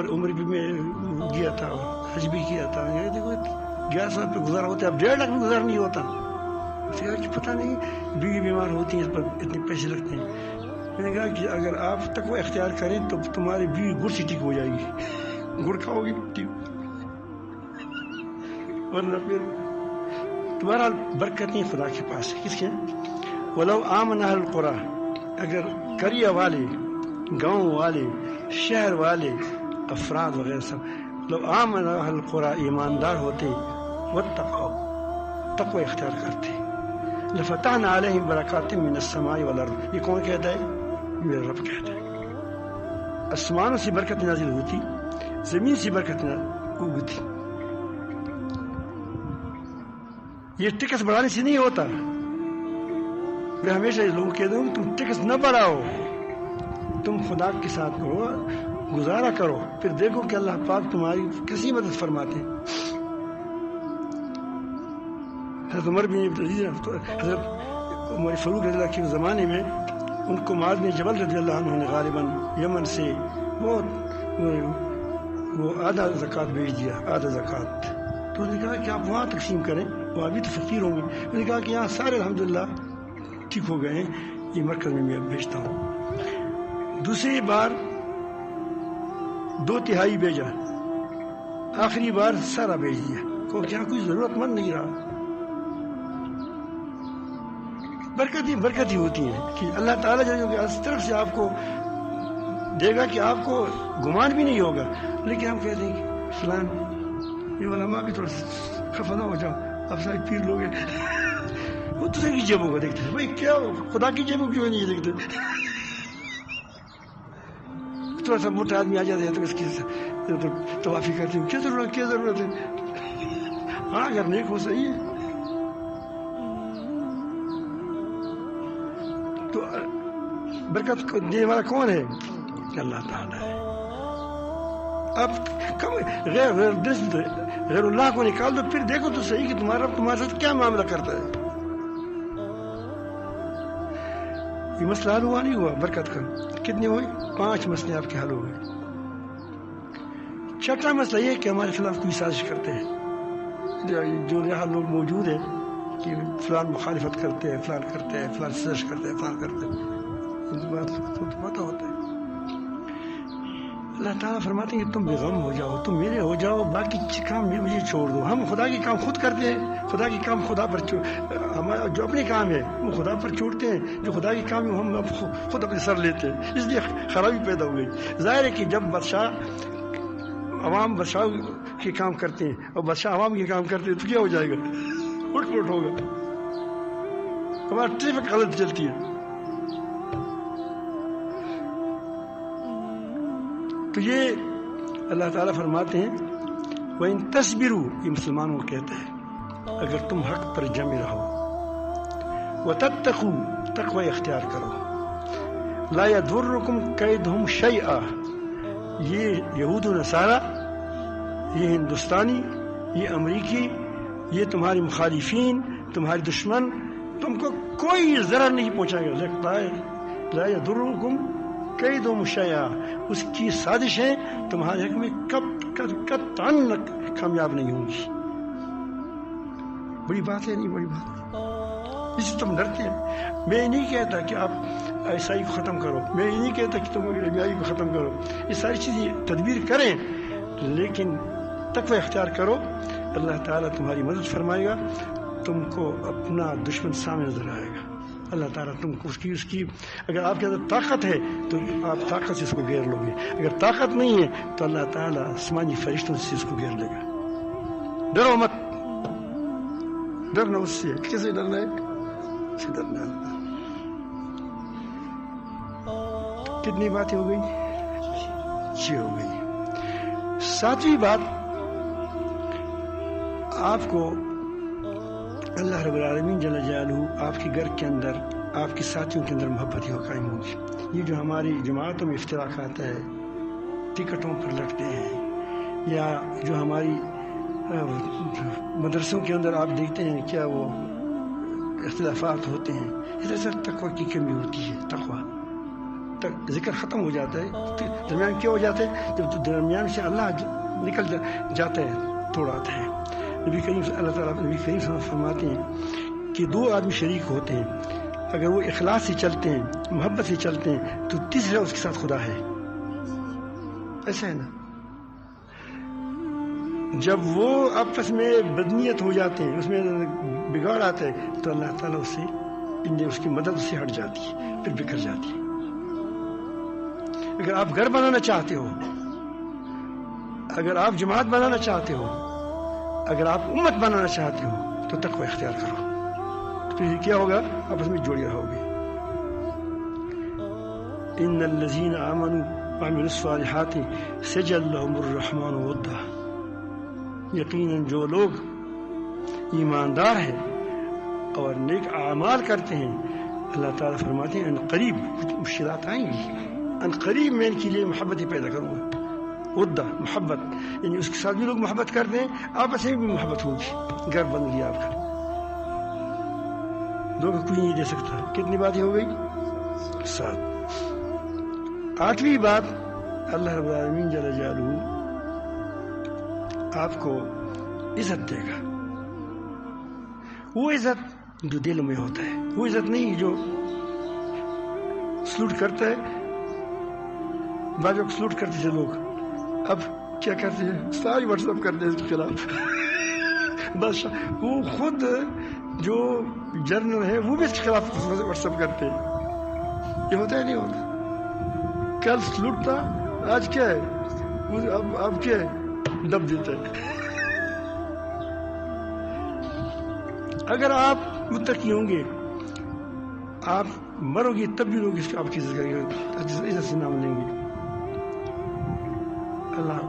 عمر بھی میں گیا تھا, حج بھی کیا تھا. دیکھو 1100 روپئے گزارا ہوتا ہے, اب 1.5 لاکھ بھی گزار نہیں ہوتا. کہ پتہ نہیں بیوی بیمار ہوتی ہیں, اس پر اتنے پیسے لگتے ہیں. میں نے کہا کہ اگر آپ تقوی اختیار کریں تو تمہاری بیوی گڑ سے ٹھیک ہو جائے گی, گڑ کھاؤ گی ٹھیک, ورنہ پھر تمہارا برکت نہیں خدا کے پاس ہے. کس کے؟ ولو آمن اہل القری, اگر قریہ والے, گاؤں والے, شہر والے, افراد وغیرہ سب, لو آمن اہل القری ایماندار ہوتے, واتقوا تقوی اختیار کرتے, لفتحنا علیہم برکات من السماء والارض. یہ کون کہتا ہے؟ میرا رب کہتا ہے. آسمانوں سے برکت نازل ہوتی, زمین سے برکت اگتی. یہ ٹیکس بڑھانے سے نہیں ہوتا. میں ہمیشہ لوگوں کو کہتا ہوں تم ٹیکس نہ بڑھاؤ, تم خدا کے ساتھ کرو, گزارا کرو, پھر دیکھو کہ اللہ پاک تمہاری کیسی مدد فرماتے ہیں. حضرت عمر بن عبدالعزیز, حضرت عمر فاروق رضی اللہ کے زمانے میں ان کو معاذ بن جبل رضی اللہ عنہ نے غالباً یمن سے بہت وہ آدھا زکوٰۃ بھیج دیا, آدھا زکوٰۃ. تو انہوں نے کہا کہ آپ وہاں تقسیم کریں, وہ ابھی تو فقیر ہوں گے. میں نے کہا کہ یہاں سارے الحمدللہ ٹھیک ہو گئے ہیں, یہ مرکز میں بھیجتا ہوں. دوسری بار 2/3 بھیجا, آخری بار سارا بھیج دیا. کو کیا کوئی ضرورت مند نہیں رہا. برکت ہی ہوتی ہے کہ اللہ تعالیٰ جو اس طرف سے آپ کو دے گا کہ آپ کو گمان بھی نہیں ہوگا. لیکن ہم کہتے ہیں کہ فلان یہ علماء بھی تھوڑا خفا نہ ہو جاؤ, آپ سارے پیر لوگ ہیں, وہ دوسرے کی جیبوں کو دیکھتے ہیں. بھائی کیا خدا کی جیبوں کیوں نہیں دیکھتے؟ تھوڑا سا موٹا آدمی آ جاتا ہے تو اس کی توافی کرتے ہیں, کیا ضرورت ہے. ہاں اگر نیک ہو صحیح ہے. تو برکت دینے والا کون ہے؟ اللہ تعالیٰ ہے. اب غیر اللہ کو نکال دو, پھر دیکھو تو صحیح کہ تمہارا تمہارے ساتھ کیا معاملہ کرتا ہے. یہ مسئلہ حل ہوا نہیں ہوا برکت کا. کتنے ہوئے؟ 5 مسئلے آپ کے حل ہو گئے. چھٹا مسئلہ یہ کہ ہمارے خلاف کوئی سازش کرتے ہیں, جو یہاں لوگ موجود ہیں کہ فلان مخالفت کرتے ہیں, فلان کرتے ہیں, فلان سازش کرتے ہیں, فلان کرتے ہیں. اس بات تو پتہ ہوتا ہے. اللہ تعالیٰ فرماتے ہیں کہ تم بے غم ہو جاؤ, تم میرے ہو جاؤ, باقی کام مجھے چھوڑ دو. ہم خدا کے کام خود کرتے ہیں, خدا کے کام خدا پر ہمارا جو اپنے کام ہے وہ خدا پر چھوڑتے ہیں, جو خدا کے کام ہے ہم خود اپنے سر لیتے ہیں. اس لیے خرابی پیدا ہو گئی. ظاہر ہے کہ جب عوام بادشاہ کے کام کرتے ہیں اور بادشاہ عوام کے کام کرتے ہیں تو کیا ہو جائے گا؟ اٹھ پٹ ہوگا. ہمارا ٹریفک غلط چلتی ہے. تو یہ اللہ تعالیٰ فرماتے ہیں وَإِن تَصْبِرُوا, یہ مسلمانوں کو کہتا ہے, اگر تم حق پر جمے رہو, وَتَتَّقُوا, تقوی اختیار کرو, لَا يَضُرُّكُمْ كَيْدُهُمْ شَيْئًا, یہ یہود و نصارہ, یہ ہندوستانی, یہ امریکی, یہ تمہارے مخالفین, تمہارے دشمن, تم کو کوئی ضرر نہیں پہنچائے گا. لَا يَضُرُّكُمْ كَيْدُهُمْ شَيْئًا, اس کی سازشیں تمہارے حق میں قطعاً کامیاب نہیں ہوں گی. بڑی بات ہے, نہیں بڑی بات, اس سے تم ڈرتے ہیں. میں نہیں کہتا کہ آپ عیسائی کو ختم کرو, میں نہیں کہتا کہ تم ارمیائی کو ختم کرو, یہ ساری چیزیں تدبیر کریں, لیکن تقوی اختیار کرو. اللہ تعالیٰ تمہاری مدد فرمائے گا, تم کو اپنا دشمن سامنے نظر آئے گا. اللہ تعالیٰ تم کو اس کی اگر آپ کے اندر طاقت ہے تو آپ طاقت سے اس کو گھیر لو گے, اگر طاقت نہیں ہے تو اللہ تعالیٰ آسمانی فرشتوں سے اس کو گھیر لے گا. ڈرو مت, ڈرنا اس سے. کیسے ڈرنا ہے؟ سے ڈرنا. کتنی باتیں ہو گئی؟ 6 ہو گئی. 7ویں بات آپ کو اللہ رب العالمین جل جلالہ آپ کے گھر کے اندر، آپ کے ساتھیوں کے اندر محبت ہی قائم ہوگی۔ یہ جو ہماری جماعتوں میں افتراق آتا ہے، ٹکٹوں پر لگتے ہیں، یا جو ہماری مدرسوں کے اندر آپ دیکھتے ہیں کیا وہ اختلافات ہوتے ہیں، اس سے تقوی کی کمی ہوتی ہے۔ تقوی ذکر ختم ہو جاتا ہے، درمیان کیا ہو جاتا ہے؟ جب درمیان سے اللہ نکل جاتا ہے، توڑاتا ہے۔ نبی کریم اللہ تعالیٰ نبی کریم صلی اللہ علیہ وسلم فرماتے ہیں کہ دو آدمی شریک ہوتے ہیں، اگر وہ اخلاص سے چلتے ہیں، محبت سے چلتے ہیں، تو تیسرا اس کے ساتھ خدا ہے۔ ایسا ہے نا؟ جب وہ آپس میں بدنیت ہو جاتے ہیں، اس میں بگاڑ آتا ہے، تو اللہ تعالیٰ اس کی مدد سے ہٹ جاتی ہے، پھر بکھر جاتی ہے۔ اگر آپ گھر بنانا چاہتے ہو، اگر آپ جماعت بنانا چاہتے ہو، اگر آپ امت بنانا چاہتے ہو، تو تقوی اختیار کرو، تو پھر کیا ہوگا؟ آپس میں جوڑے رہو گے۔ ان الذین آمنوا وعملوا الصالحات سجل لهم الرحمن ودا، یقیناً جو لوگ ایماندار ہیں اور نیک اعمال کرتے ہیں، اللہ تعالیٰ فرماتے ہیں ان قریب کچھ مشکلات آئیں گی، ان قریب میں ان کے لیے محبت پیدا کروں گا۔ ودا محبت، یعنی اس کے ساتھ بھی لوگ محبت کرتے ہیں، آپس میں بھی محبت ہوگی، گھر بن گیا آپ کا، دو کا کوئی نہیں دے سکتا۔ کتنی باتیں ہو گئی؟ 7۔ 8ویں بات، اللہ رب العالمین جل جلالہ آپ کو عزت دے گا، وہ عزت جو دل میں ہوتا ہے، وہ عزت نہیں جو سلوٹ کرتا ہے۔ بعض لوگ سلوٹ کرتے تھے، لوگ اب کیا کرتے ہیں؟ ساری واٹس اپ کرتے ہیں اس کے خلاف۔ بس وہ خود جو جرنل ہے وہ بھی اس کے خلاف واٹس اپ کرتے ہیں۔ یہ ہوتا ہے نہیں ہوتا؟ کل سلوٹ تھا، آج کیا ہے؟ اب کیا ہے؟ دب دیتا ہے۔ اگر آپ متقی ہوں گے، آپ مرو گے تب بھی لوگ اس آپ کی عزت سے نام لیں گے۔ اللہ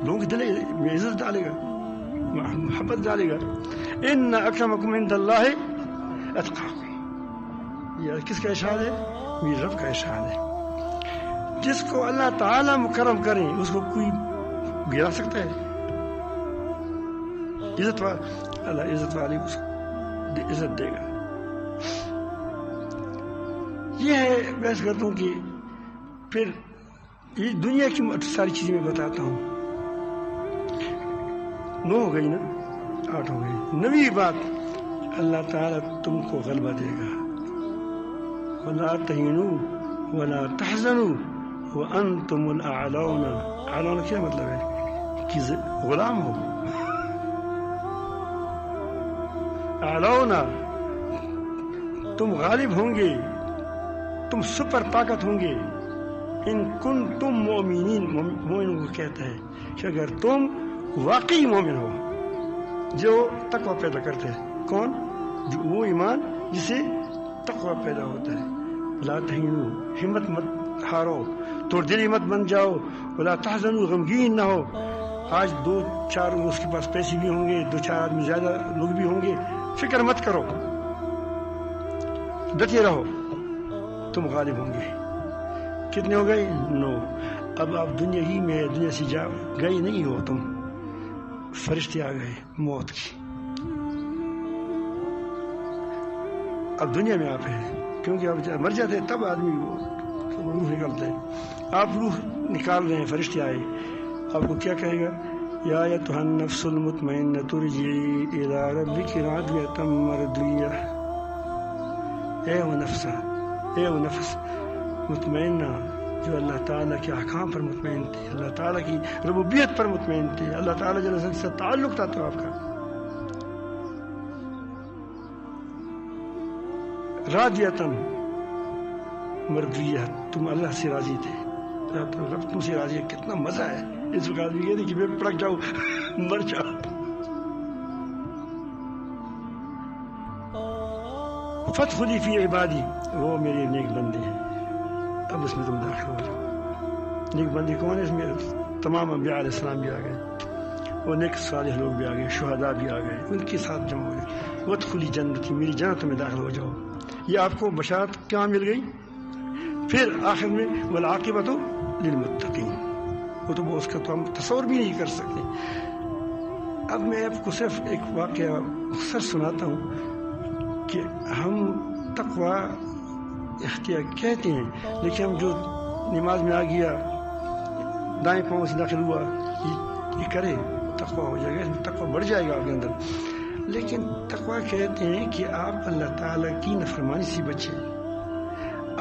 لوگوں کے دل میں عزت ڈالے گا، محبت ڈالے گا۔ ان اکرمکم عند اللہ اتقاکم، یہ کس کا ارشاد ہے؟ میرے رب کا ارشاد ہے۔ جس کو اللہ تعالیٰ مکرم کریں اس کو کوئی گرا سکتا ہے؟ اللہ عزت والے اس کو عزت دے گا۔ یہ ہے بحث کرتا ہوں کہ پھر یہ دنیا کی ساری چیزیں میں بتاتا ہوں۔ 9 ہو گئی نا، 8 ہو گئی۔ 9ویں بات، اللہ تعالیٰ تم کو غلبہ دے گا۔ وَلَا تَهِنُوا وَلَا تَحْزَنُوا وَأَنْتُمُ الْأَعْلَوْنَ۔ اعلون کیا مطلب ہے؟ کہ غلام ہو۔ اعلونا، تم غالب ہوں گے، تم سپر طاقت ہوں گے۔ ان کنتم مؤمنین، مومن کو کہتا ہے کہ اگر تم واقعی مومن ہو جو تقوی پیدا کرتے ہیں۔ کون؟ جو وہ ایمان جسے تقوی پیدا ہوتا ہے۔ لا تہینو، ہمت مت ہارو، توڑ دلی مت بن جاؤ۔ ولا تحزنوا، غمگین نہ ہو۔ آج 2-4 اس کے پاس پیسے بھی ہوں گے، 2-4 آدمی زیادہ لوگ بھی ہوں گے، فکر مت کرو، ڈٹے رہو، تم غالب ہوں گے۔ کتنے ہو گئے؟ 9۔ اب آپ دنیا ہی میں، دنیا سے گئے نہیں ہو تم، فرشتے آ گئے موت کی۔ اب دنیا میں آپ ہیں، کیونکہ آپ مر جاتے ہیں تب آدمی روح نکلتے ہیں۔ آپ روح نکال رہے ہیں، فرشتے آئے، آپ کو کیا کہے گا؟ یا ایتھا النفس المطمئنۃ ارجعی الی ربک راضیۃ مرضیہ۔ اے وہ نفس مطمئنہ جو اللہ تعالیٰ کے احکام پر مطمئن تھے، اللہ تعالیٰ کی ربوبیت پر مطمئن تھے، اللہ تعالیٰ جل سے تعلق تھا تو آپ کا۔ راضیۃ مرضیہ، تم اللہ سے راضی تھے، رب تم سے راضی ہے۔ کتنا مزہ ہے اس وقت آدمی کہتے کہ میں پڑک جاؤ، مر جاؤ۔ فادخلی فی عبادی، وہ میرے نیک بندے ہیں، اب اس میں تم داخل ہو جاؤ۔ نیک بندے کون ہے؟ اس میں تمام انبیاء علیہ السلام بھی آ گئے۔ وہ نیک صالح لوگ بھی آ گئے, شہداء بھی آ گئے, ان کے ساتھ جمع ہو گئے. وادخلی جنتی, میری جنت میں داخل ہو جاؤ. یہ آپ کو بشارت کہاں مل گئی؟ پھر آخر میں والعاقبۃ للمتقین, وہ تو اس کا تو ہم تصور بھی نہیں کر سکتے. اب میں آپ کو صرف ایک واقعہ مختصر سناتا ہوں کہ ہم تقوی اختیار کہتے ہیں, لیکن ہم جو نماز میں آ گیا, دائیں پاؤں سے داخل ہوا, یہ کرے تقوی ہو جائے گا, تقوی بڑھ جائے گا آپ کے اندر. لیکن تقوی کہتے ہیں کہ آپ اللہ تعالیٰ کی نافرمانی سے بچیں,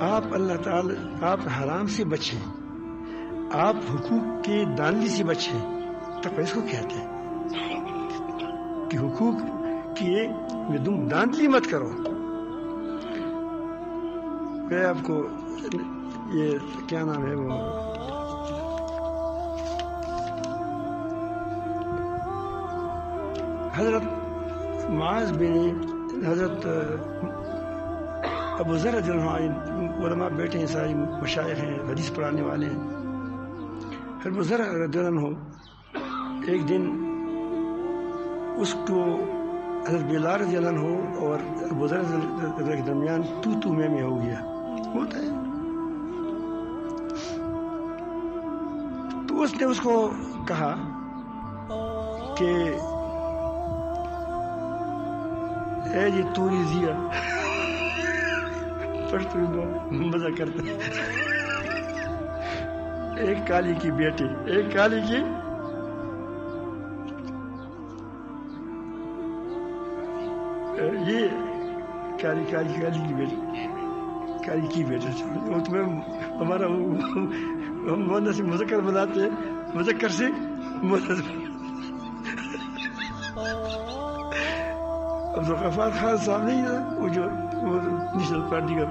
آپ اللہ تعالیٰ, آپ حرام سے بچیں, آپ حقوق کے دانلی سے بچیں. تقوی اس کو کہتے ہیں کہ حقوق کی میں تم دانلی مت کرو. میں آپ کو یہ کیا نام ہے وہ حضرت معاذ بن حضرت ابو ذر رضی اللہ عنہ, علماء بیٹھے ہیں, ساری مشائخ ہیں, حدیث پڑھانے والے ہیں. پھر ابو ذر رضی اللہ عنہ ایک دن اس کو حضرت بلال رضی اللہ عنہ اور ابو ذر رضی اللہ عنہ کے درمیان تو میں ہو گیا, ہوتا ہے. تو اس نے اس کو کہا کہ اے جی توری زیا, مزہ کرتے, ایک کالی کی بیٹی, ایک کالی کی یہ کالی کی بیٹی, کالی کی بیٹی. تمہیں ہمارا ہم مونس سے مذکر بناتے ہیں, مذکر سے مونس. عبدالغفار خان صاحب نہیں تھا وہ جو نیشنل پارٹی کا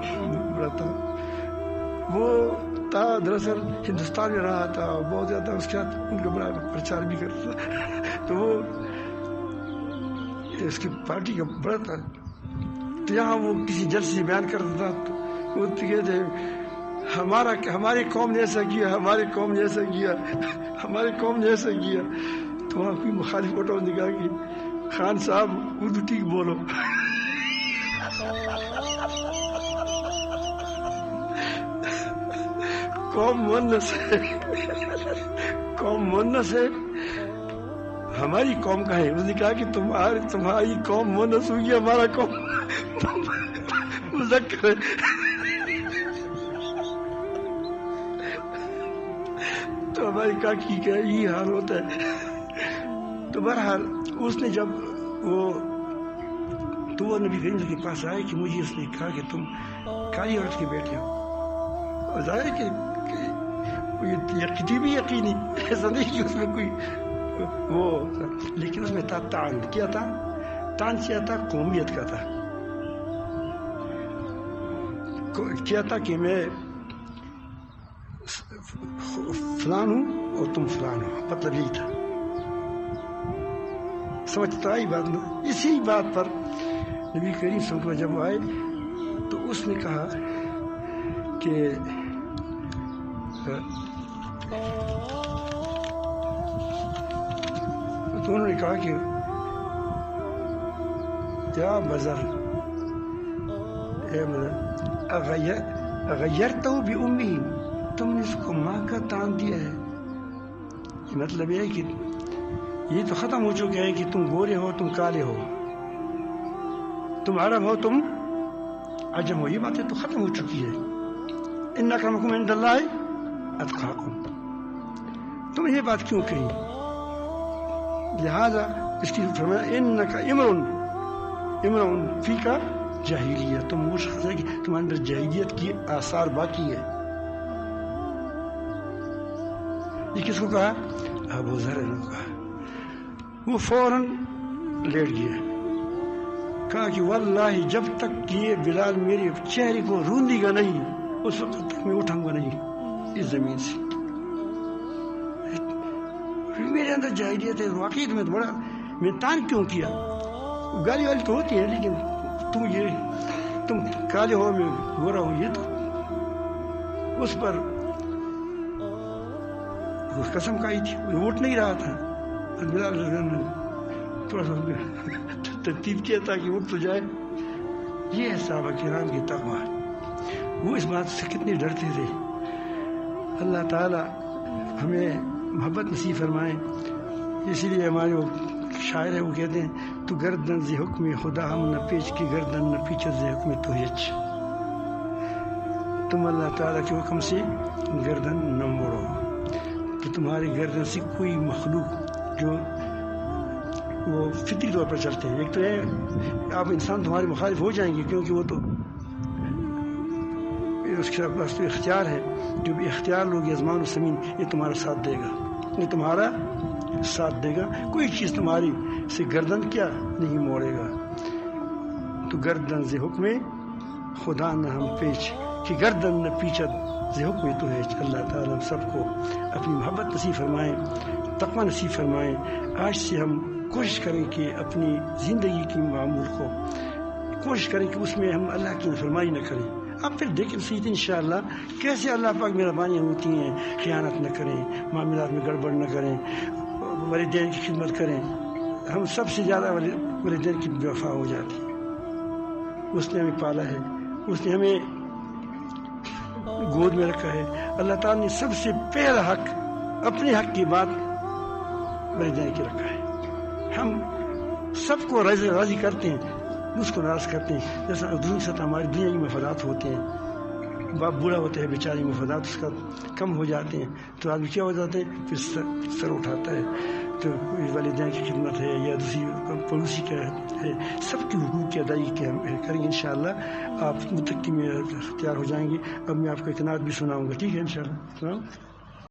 بڑا تھا, وہ تھا دراصل ہندوستان میں رہا تھا, بہت زیادہ اس کے ساتھ ان کا بڑا پرچار بھی کرتا تھا. تو وہ اس کی پارٹی کا بڑا تھا. تو یہاں وہ کسی جلسے سے بیان کرتا تھا, تو وہ کہتے ہماری قوم نے ایسا کیا, ہماری قوم نے ایسا کیا, ہماری قوم نے ایسا کیا. تو وہاں کوئی مخالف فوٹو نے کہا کہ خان صاحب اردو ٹھیک بولو. قوم مونس ہے, قوم مونس ہے, ہماری قوم کا ہے. اس نے کہا کہ تمہاری قوم مونس ہوگی, ہمارا قوم مذکر ہے. تو ہماری کاکی کا یہی حال ہوتا ہے. تو بہرحال اس نے جب وہ نبی کریم کے پاس آئے کہ مجھے اس نے کہا کہ تم کالی عورت کے بیٹے ہو. ظاہر کہ یہ بھی یقینی ایسا نہیں کہ اس میں کوئی وہ, لیکن اس میں تھا تان. کیا تھا تان؟ کیا تھا قومیت کا تھا. کیا تھا کہ میں فلان ہوں اور تم فلان ہو, مطلب یہی تھا. سمجھتا ہی بات نا. اسی بات پر نبی کریم صلی اللہ علیہ وسلم جب آئے تو اس نے کہا کہ تو انہوں نے کہا کہ یا بزر, اے بزر, اغیرتہو بی امی, تم نے اس کو ماں کا تان دیا ہے. مطلب یہ ہے کہ یہ تو ختم ہو چکے ہیں کہ تم گورے ہو, تم کالے ہو, تم عرب ہو, تم عجم ہو. یہ باتیں تو ختم ہو چکی ہے. ان اکرمکم عند اللہ اتقاکم. تم یہ بات کیوں کہی؟ لہذا اس کی فرمایا انک امرؤ فیک جاہلیہ, تم وہ شخص ہے کہ تمہارے اندر جاہلیت کی آثار باقی ہے. یہ کس کو کہا؟ ابو ذر نے کہا. وہ فوراً لیٹ گیا, کہا کہ واللہ جب تک یہ بلال میرے چہرے کو روندے گا نہیں, اس وقت تک میں اٹھاؤں گا نہیں اس زمین سے. میرے اندر جاہلیت ہے, واقعی میں تو بڑا میں تان کیوں کیا. گالی والی تو ہوتی ہے, لیکن تم کالے ہو, میں گورا ہوں, یہ تو اس پر قسم کھائی تھی. وہ اٹھ نہیں رہا تھا, تھوڑا سا ترتیب کیا تاکہ اٹھ تو جائے. یہ ہے صحابہ کرام کی تقویٰ. وہ اس بات سے کتنے ڈرتے تھے. اللہ تعالیٰ ہمیں محبت نصیب فرمائے. اسی لیے ہمارے وہ شاعر ہے، وہ کہتے ہیں تو گردن ز حکم خدا ہم نہ پیچ کی گردن نہ پیچھے ز حکم تو ہچ. تم اللہ تعالیٰ کے حکم سے گردن نہ موڑو. تو تمہاری گردن سے کوئی مخلوق جو وہ فطری طور پر چلتے ہیں، ایک تو ہے آپ انسان تمہارے مخالف ہو جائیں گے کیونکہ وہ تو اس کے پاس تو اختیار ہے. جو بھی اختیار لوگ ازمان و زمین یہ تمہارا ساتھ دے گا، یہ تمہارا ساتھ دے گا. کوئی چیز تمہاری سے گردن کیا نہیں موڑے گا. تو گردن ز حکم خدا نہ ہم پیچ کہ گردن نہ پیچھت ز حکم تو ہے. اللہ تعالیٰ ہم سب کو اپنی محبت نصیب فرمائیں، تقویٰ نصیب فرمائیں. آج سے ہم کوشش کریں کہ اپنی زندگی کی معمول کو کوشش کریں کہ اس میں ہم اللہ کی نافرمانی نہ کریں. اب پھر دیکھیں سیدھ انشاءاللہ کیسے اللہ پاک مہربانیاں ہوتی ہیں. خیانت نہ کریں، معاملات میں گڑبڑ نہ کریں، والدین کی خدمت کریں. ہم سب سے زیادہ والدین کی وفا ہو جاتی. اس نے ہمیں پالا ہے، اس نے ہمیں گود میں رکھا ہے. اللہ تعالیٰ نے سب سے پہلا حق اپنے حق کی بات والدین کی رکھا ہے. ہم سب کو راضی کرتے ہیں، اس کو ناراض کرتے ہیں. جیسا دوسری سطح ہماری دنیا کی مفادات ہوتے ہیں. باپ بوڑھا ہوتا ہے بیچارے، مفادات اس کا کم ہو جاتے ہیں تو آدمی کیا ہو جاتے ہیں، پھر سر اٹھاتا ہے. تو والدین کی خدمت ہے یا دوسری پڑوسی کا ہے، سب کے حقوق کی ادائیگی کے ہم کریں گے انشاءاللہ. آپ متقی میں اختیار ہو جائیں گے. اب میں آپ کو ایک نعت بھی سناؤں گا، ٹھیک ہے انشاءاللہ.